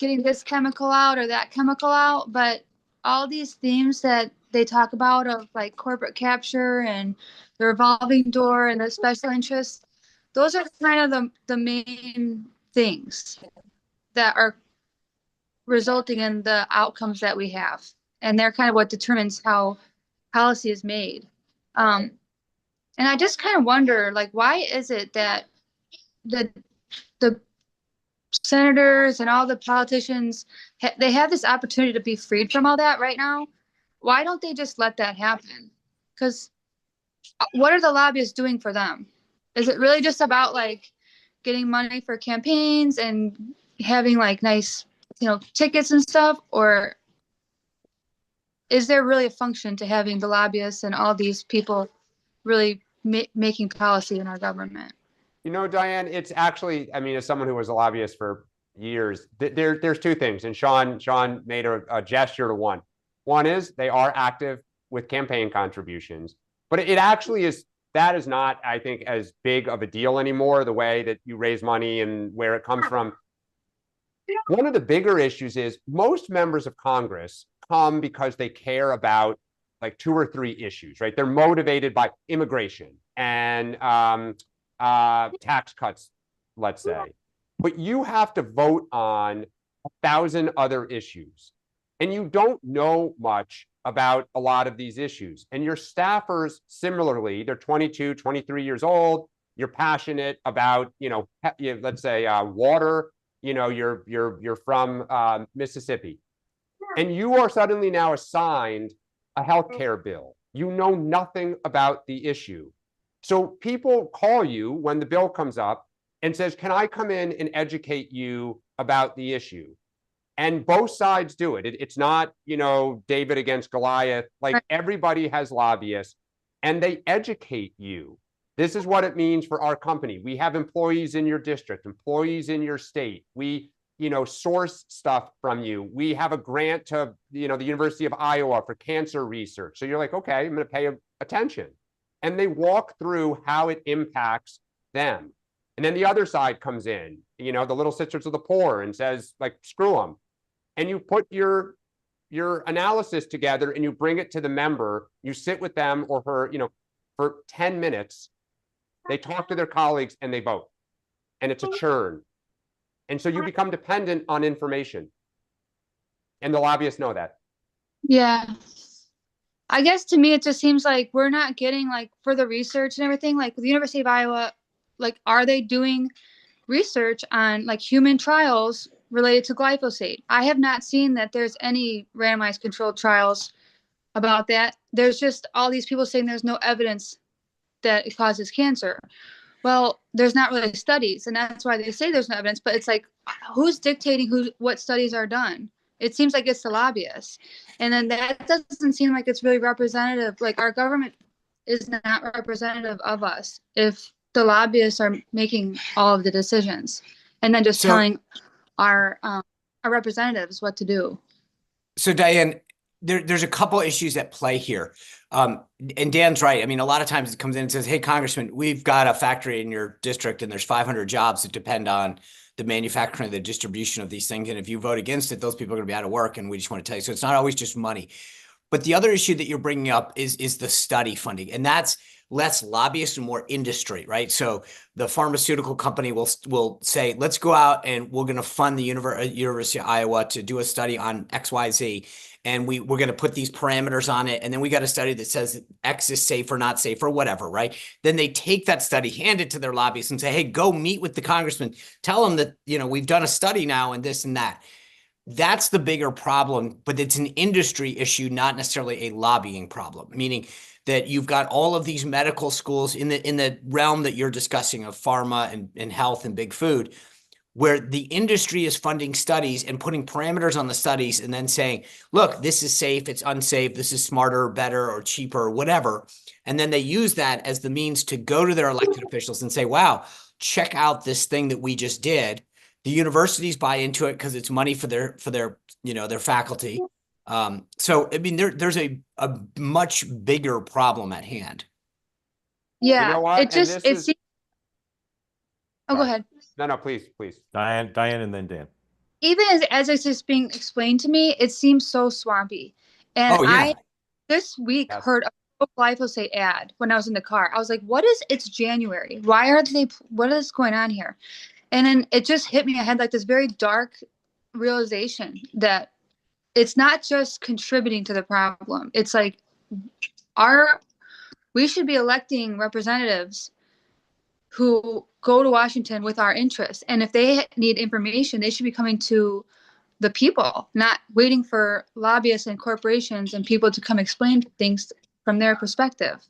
getting this chemical out or that chemical out, but all these themes that they talk about of like corporate capture and the revolving door and the special interests, those are kind of the main things that are resulting in the outcomes that we have. And they're kind of what determines how policy is made. And I just kind of wonder, like, why is it that the senators and all the politicians, they have this opportunity to be freed from all that right now? Why don't they just let that happen? Because what are the lobbyists doing for them? Is it really just about like getting money for campaigns and having like nice, tickets and stuff? Or is there really a function to having the lobbyists and all these people really making policy in our government? Diane, it's actually, I mean, as someone who was a lobbyist for years, there's two things. And Sean made a gesture to one. One is they are active with campaign contributions, but it actually is, that is not, I think, as big of a deal anymore, the way that you raise money and where it comes from. One of the bigger issues is most members of Congress come because they care about like 2 or 3 issues, right? They're motivated by immigration and tax cuts, let's say. But you have to vote on 1,000 other issues. And you don't know much about a lot of these issues. And your staffers, similarly, they're 22, 23 years old. You're passionate about, let's say water. You're from Mississippi. And you are suddenly now assigned a healthcare bill. You know nothing about the issue. So people call you when the bill comes up and says, can I come in and educate you about the issue? And both sides do it. It's not, David against Goliath. Like everybody has lobbyists and they educate you. This is what it means for our company. We have employees in your district, employees in your state. We, source stuff from you. We have a grant to, the University of Iowa for cancer research. So you're like, okay, I'm going to pay attention. And they walk through how it impacts them. And then the other side comes in, the Little Sisters of the Poor, and says, like, screw them. And you put your analysis together and you bring it to the member. You sit with them or her, for 10 minutes. They talk to their colleagues and they vote. And it's a churn. And so you become dependent on information. And the lobbyists know that. Yeah. I guess to me, it just seems like we're not getting like further research and everything. Like the University of Iowa, like, are they doing research on like human trials related to glyphosate? I have not seen that there's any randomized controlled trials about that. There's just all these people saying there's no evidence that it causes cancer. Well, there's not really studies, and that's why they say there's no evidence. But it's like, who's dictating what studies are done? It seems like it's the lobbyists. And then that doesn't seem like it's really representative. Like our government is not representative of us if the lobbyists are making all of the decisions and then just telling our representatives what to do. So Diane, there's a couple issues at play here. And Dan's right. I mean, a lot of times it comes in and says, hey, Congressman, we've got a factory in your district and there's 500 jobs that depend on the manufacturing, the distribution of these things. And if you vote against it, those people are going to be out of work. And we just want to tell you. So it's not always just money. But the other issue that you're bringing up is the study funding. And that's less lobbyists and more industry, right? So the pharmaceutical company will say, let's go out and we're going to fund the University of Iowa to do a study on XYZ. And we're going to put these parameters on it. And then we got a study that says X is safe or not safe or whatever, right? Then they take that study, hand it to their lobbyists and say, hey, go meet with the congressman. Tell them that, we've done a study now and this and that. That's the bigger problem, but it's an industry issue, not necessarily a lobbying problem, meaning that you've got all of these medical schools in the realm that you're discussing of pharma and health and big food, where the industry is funding studies and putting parameters on the studies and then saying, look, this is safe, it's unsafe, this is smarter, better, or cheaper, or whatever. And then they use that as the means to go to their elected officials and say, wow, check out this thing that we just did. The universities buy into it because it's money for their their faculty. So I mean, there's a much bigger problem at hand. Yeah, You know what? it just seems. Oh, go ahead. No, please. Diane, and then Dan. even as it's just being explained to me, it seems so swampy. And Oh, yeah. I this week Yes. heard a glyphosate ad when I was in the car. I was like, what is it's January? Why are they what is going on here? And then it just hit me. I had like this very dark realization that it's not just contributing to the problem. It's like we should be electing representatives who go to Washington with our interests. And if they need information, they should be coming to the people, not waiting for lobbyists and corporations and people to come explain things from their perspective.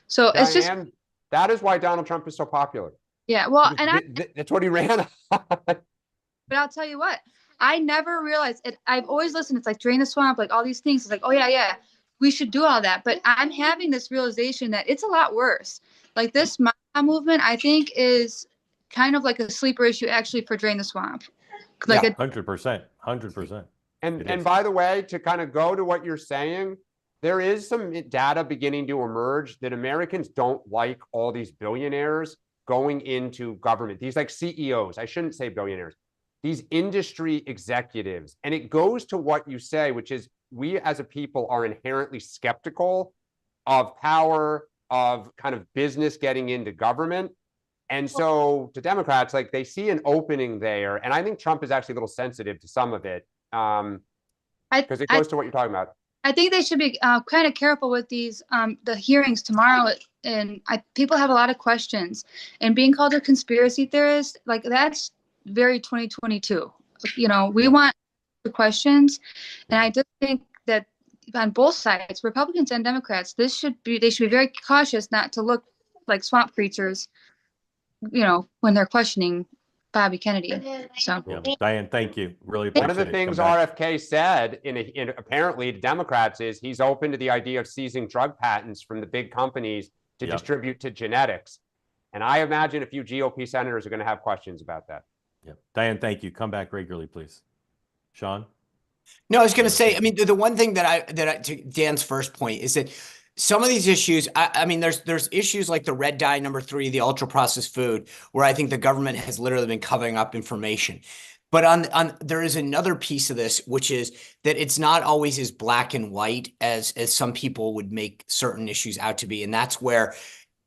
So it's just, Diane, that is why Donald Trump is so popular. yeah. Well, and That's what he ran on. but I'll tell you what, I never realized it. I've always listened. It's like Drain the Swamp, like all these things. It's like, oh yeah, we should do all that. But I'm having this realization that it's a lot worse. Like this movement, I think, is kind of like a sleeper issue actually for Drain the Swamp. Like Yeah, it, 100%, 100%. And by the way, to kind of go to what you're saying, there is some data beginning to emerge that Americans don't like all these billionaires going into government. These like CEOs, I shouldn't say billionaires, these industry executives. And it goes to what you say, which is we as a people are inherently skeptical of power, of kind of business getting into government. And so to Democrats, like they see an opening there. And I think Trump is actually a little sensitive to some of it. Because it goes to what you're talking about. I think they should be kind of careful with these the hearings tomorrow, and people have a lot of questions. And being called a conspiracy theorist, like that's very 2022. You know, we want the questions, and I just think that on both sides, Republicans and Democrats, they should be very cautious not to look like swamp creatures. You know, when they're questioning Bobby Kennedy. So Yeah. Diane, thank you. Really One appreciate of the it. things Come back. RFK said in apparently to Democrats is he's open to the idea of seizing drug patents from the big companies to distribute to genetics. And I imagine a few GOP senators are going to have questions about that. Yeah. Diane, thank you. Come back regularly, please. Sean? No, I was going to say, I mean, the one thing to Dan's first point is that some of these issues, I mean, there's issues like the red dye number 3, the ultra processed food, where I think the government has literally been covering up information. But there is another piece of this, which is that it's not always as black and white as some people would make certain issues out to be. And that's where,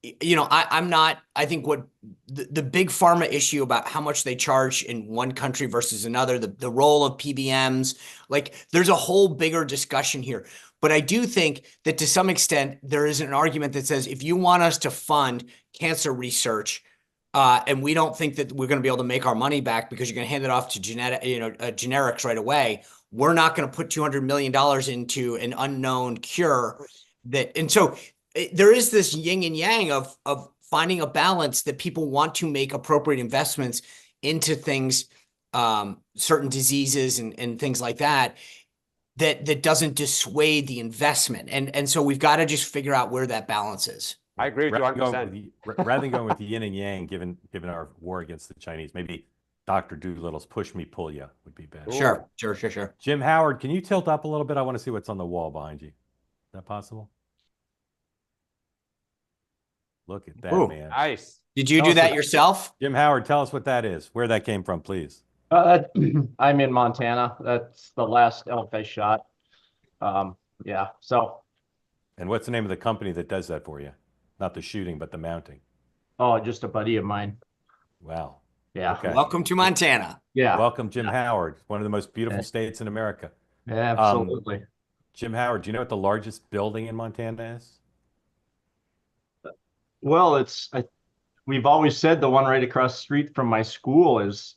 you know, I think what the big pharma issue about how much they charge in one country versus another, the role of PBMs, like there's a whole bigger discussion here. But I do think that to some extent, there is an argument that says if you want us to fund cancer research, and we don't think that we're going to be able to make our money back because you're going to hand it off to generics right away, we're not going to put $200 million into an unknown cure. And so there is this yin and yang of finding a balance that people want to make appropriate investments into things, certain diseases and things like that. That doesn't dissuade the investment. And so we've got to just figure out where that balance is. I agree with you 100%. Rather than going with the yin and yang, given our war against the Chinese, maybe Dr. Doolittle's push me, pull you would be better. Sure. Jim Howard, can you tilt up a little bit? I want to see what's on the wall behind you. Is that possible? Look at that, man. Nice. Did you do that yourself? Jim Howard, tell us what that is, where that came from, please. I'm in Montana. That's the last elk I shot. Yeah. So. And what's the name of the company that does that for you? Not the shooting, but the mounting. Oh, just a buddy of mine. Wow. Yeah. Okay. Welcome to Montana. Yeah. Welcome, Jim Howard, one of the most beautiful states in America. Yeah, absolutely. Jim Howard, do you know what the largest building in Montana is? Well, we've always said the one right across the street from my school is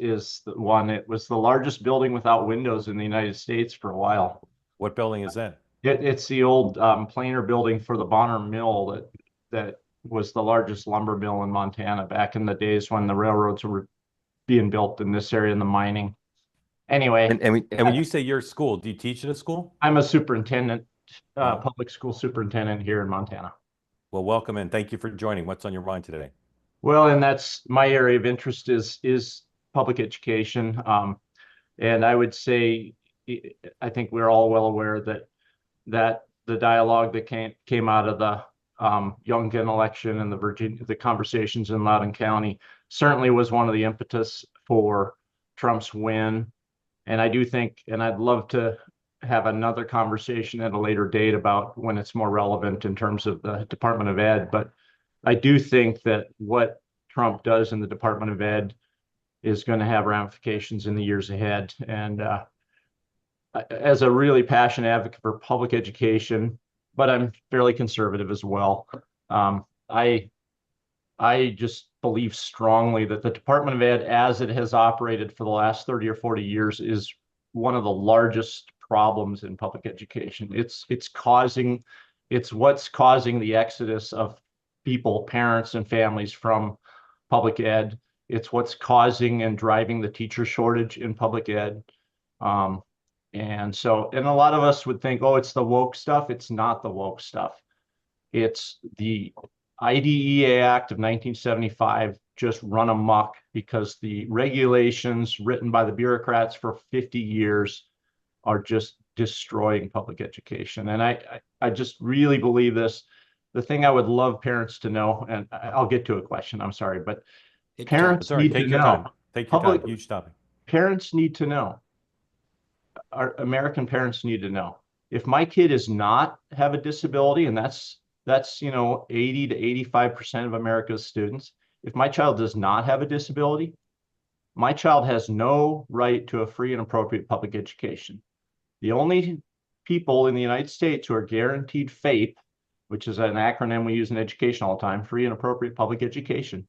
the one. It was the largest building without windows in the United States for a while. What building is that? It's the old planer building for the Bonner Mill that was the largest lumber mill in Montana back in the days when the railroads were being built in this area in the mining. Anyway. And when you say your school, do you teach at a school? I'm a superintendent, public school superintendent here in Montana. Well, welcome and thank you for joining. What's on your mind today? Well, and that's my area of interest is public education. And I would say, I think we're all well aware that the dialogue that came out of the Youngkin election and the conversations in Loudoun County certainly was one of the impetus for Trump's win. And I do think, and I'd love to have another conversation at a later date about when it's more relevant in terms of the Department of Ed. But I do think that what Trump does in the Department of Ed is going to have ramifications in the years ahead. And as a really passionate advocate for public education, but I'm fairly conservative as well. I just believe strongly that the Department of Ed, as it has operated for the last 30 or 40 years, is one of the largest problems in public education. It's what's causing the exodus of people, parents and families from public ed. It's what's causing and driving the teacher shortage in public ed. And a lot of us would think, oh, it's the woke stuff. It's not the woke stuff. It's the IDEA Act of 1975 just run amok because the regulations written by the bureaucrats for 50 years are just destroying public education. And I just really believe this. The thing I would love parents to know, and I'll get to a question, I'm sorry, but parents need to know. Take your time. Huge topic. Parents need to know. Our American parents need to know. If my kid does not have a disability, and that's 80 to 85% of America's students. If my child does not have a disability, my child has no right to a free and appropriate public education. The only people in the United States who are guaranteed FAPE, which is an acronym we use in education all the time, free and appropriate public education,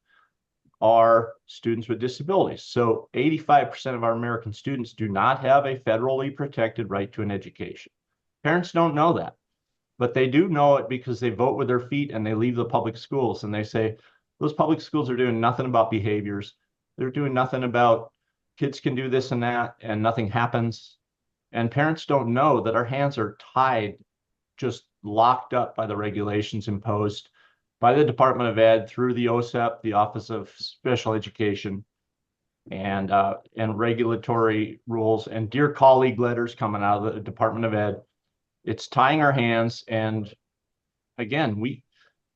are students with disabilities. So 85% of our American students do not have a federally protected right to an education. Parents don't know that. But they do know it because they vote with their feet and they leave the public schools and they say, those public schools are doing nothing about behaviors. They're doing nothing about kids can do this and that, and nothing happens. And parents don't know that our hands are tied, just locked up by the regulations imposed by the Department of Ed through the OSEP, the Office of Special Education, and regulatory rules and dear colleague letters coming out of the Department of Ed. It's tying our hands. And again,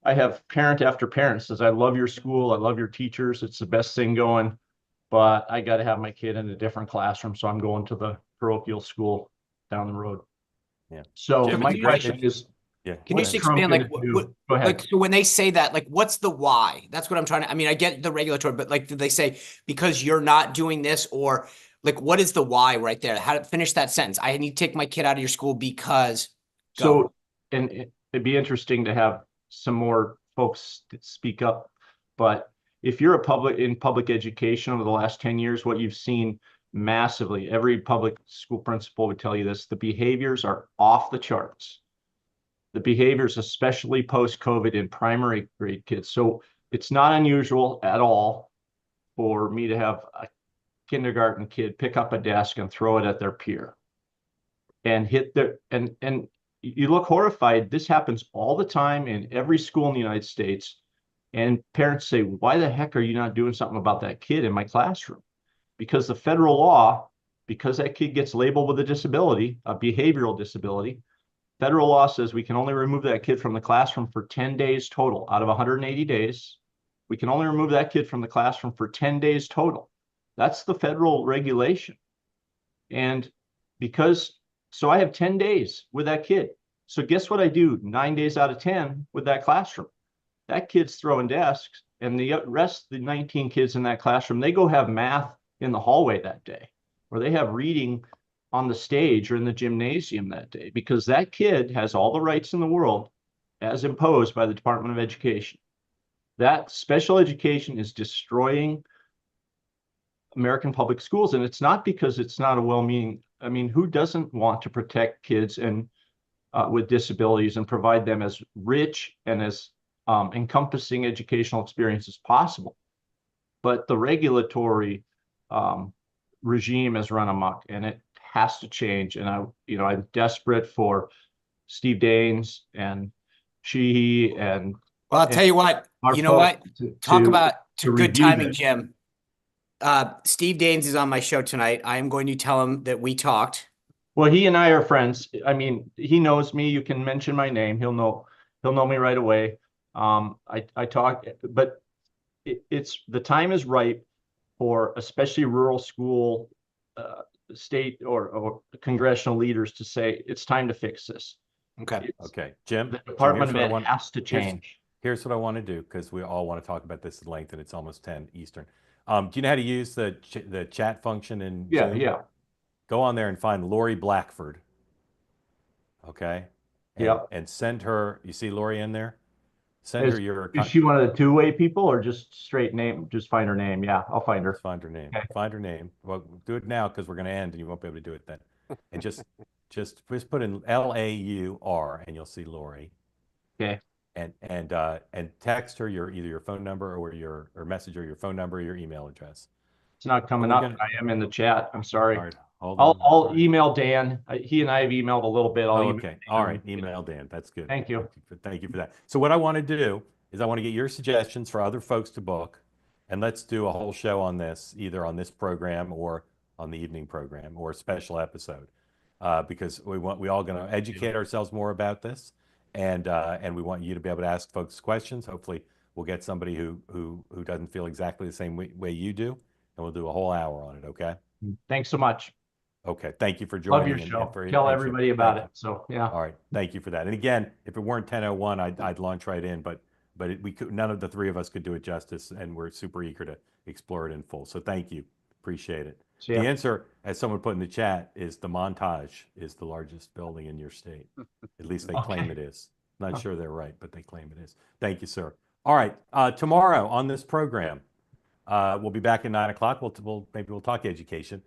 I have parent after parent says, I love your school. I love your teachers. It's the best thing going, but I got to have my kid in a different classroom. So I'm going to the parochial school down the road. Yeah. So Jim, my question is, yeah. Can you just expand, like, go ahead. like, so when they say that, like, what's the why? That's what I'm trying to, I mean, I get the regulatory, but like, did they say because you're not doing this, or like, what is the why right there? How to finish that sentence? I need to take my kid out of your school because. So, and it'd be interesting to have some more folks speak up, but if you're in public education over the last 10 years, what you've seen massively, every public school principal would tell you this, the behaviors are off the charts. The behaviors, especially post-COVID in primary grade kids. So it's not unusual at all for me to have a kindergarten kid pick up a desk and throw it at their peer and hit their, and you look horrified. This happens all the time in every school in the United States. And parents say, why the heck are you not doing something about that kid in my classroom? Because the federal law, because that kid gets labeled with a disability, a behavioral disability, federal law says we can only remove that kid from the classroom for 10 days total out of 180 days. We can only remove that kid from the classroom for 10 days total. That's the federal regulation. And so I have 10 days with that kid. So guess what I do 9 days out of 10 with that classroom? That kid's throwing desks, and the rest of the 19 kids in that classroom, they go have math in the hallway that day, or they have reading on the stage or in the gymnasium that day, because that kid has all the rights in the world as imposed by the Department of Education. That special education is destroying American public schools. And it's not because it's not a well-meaning, I mean, who doesn't want to protect kids and with disabilities and provide them as rich and as encompassing educational experience as possible? But the regulatory regime has run amok, and it has to change. And I'm desperate for Steve Daines and Sheehy and. Well, I'll tell you what. You know what? Talk about good timing, Jim. Steve Daines is on my show tonight. I am going to tell him that we talked. Well, he and I are friends. I mean, he knows me. You can mention my name. He'll know me right away. I talk, but it's the time is ripe for especially rural school state or congressional leaders to say it's time to fix this. Okay. Okay, Jim. The Jim, Department here's of what I Ed want- has to here's- change. Here's what I want to do, because we all want to talk about this at length, and it's almost 10 Eastern. Do you know how to use the chat function in Yeah, Zoom? yeah, Go on there and find Lori Blackford. Okay. yeah. And send her. You see Lori in there? Send her your. Is she one of the two-way people or just straight name? Just find her name. Yeah, I'll find her. Let's find her name. Okay. Find her name. Well, do it now because we're going to end and you won't be able to do it then. And just put in LAUR and you'll see Lori. Okay. And text her either your phone number or message her your phone number or your email address. It's not coming We're up. gonna- I am in the chat. I'm sorry. All right, hold I'll on. I'll email Dan. He and I have emailed a little bit. I'll Oh, email okay. Dan. All right. Email Dan. That's good. Thank you. Thank you for that. So what I want to do is I want to get your suggestions for other folks to book, and let's do a whole show on this, either on this program or on the evening program or a special episode, because we all going to educate ourselves more about this, and we want you to be able to ask folks questions. Hopefully, we'll get somebody who doesn't feel exactly the same way you do, and we'll do a whole hour on it. Okay. Thanks so much. Okay. Thank you for joining. Love your and show. for Tell and everybody thank about you. it. So yeah. All right, thank you for that. And again, if it weren't 10:01, I'd launch right in, but we could, none of the three of us could do it justice, and we're super eager to explore it in full. So thank you, appreciate it. So, The yeah. answer, as someone put in the chat, is the Montage is the largest building in your state. At least they claim it is. Not sure they're right, but they claim it is. Thank you, sir. All right, tomorrow on this program, we'll be back at 9 o'clock. Maybe we'll talk education.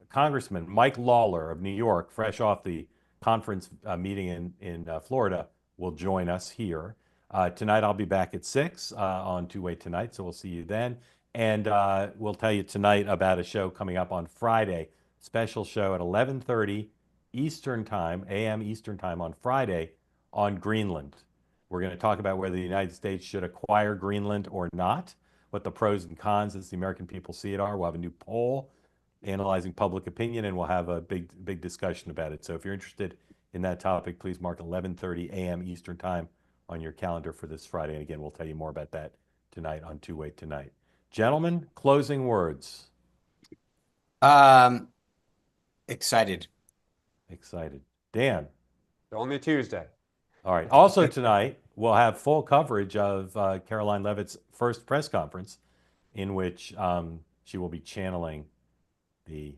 Congressman Mike Lawler of New York, fresh off the conference meeting in Florida, will join us here. Tonight I'll be back at 6 on Two Way Tonight, so we'll see you then. And we'll tell you tonight about a show coming up on Friday, special show at 11:30 Eastern Time, a.m. Eastern Time on Friday on Greenland. We're going to talk about whether the United States should acquire Greenland or not, what the pros and cons as the American people see it are. We'll have a new poll analyzing public opinion, and we'll have a big discussion about it. So if you're interested in that topic, please mark 11:30 a.m. Eastern Time on your calendar for this Friday. And again, we'll tell you more about that tonight on Two Way Tonight. Gentlemen, closing words. Excited. Excited. Dan. Only Tuesday. All right. Also tonight, we'll have full coverage of Caroline Leavitt's first press conference, in which she will be channeling the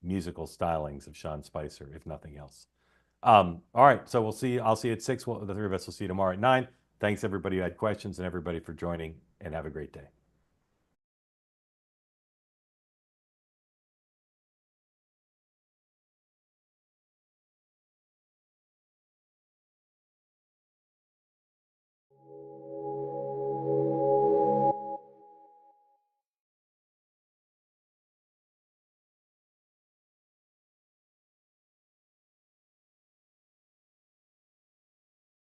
musical stylings of Sean Spicer, if nothing else. All right. So I'll see you at 6. The three of us will see you tomorrow at 9. Thanks everybody who had questions and everybody for joining, and have a great day.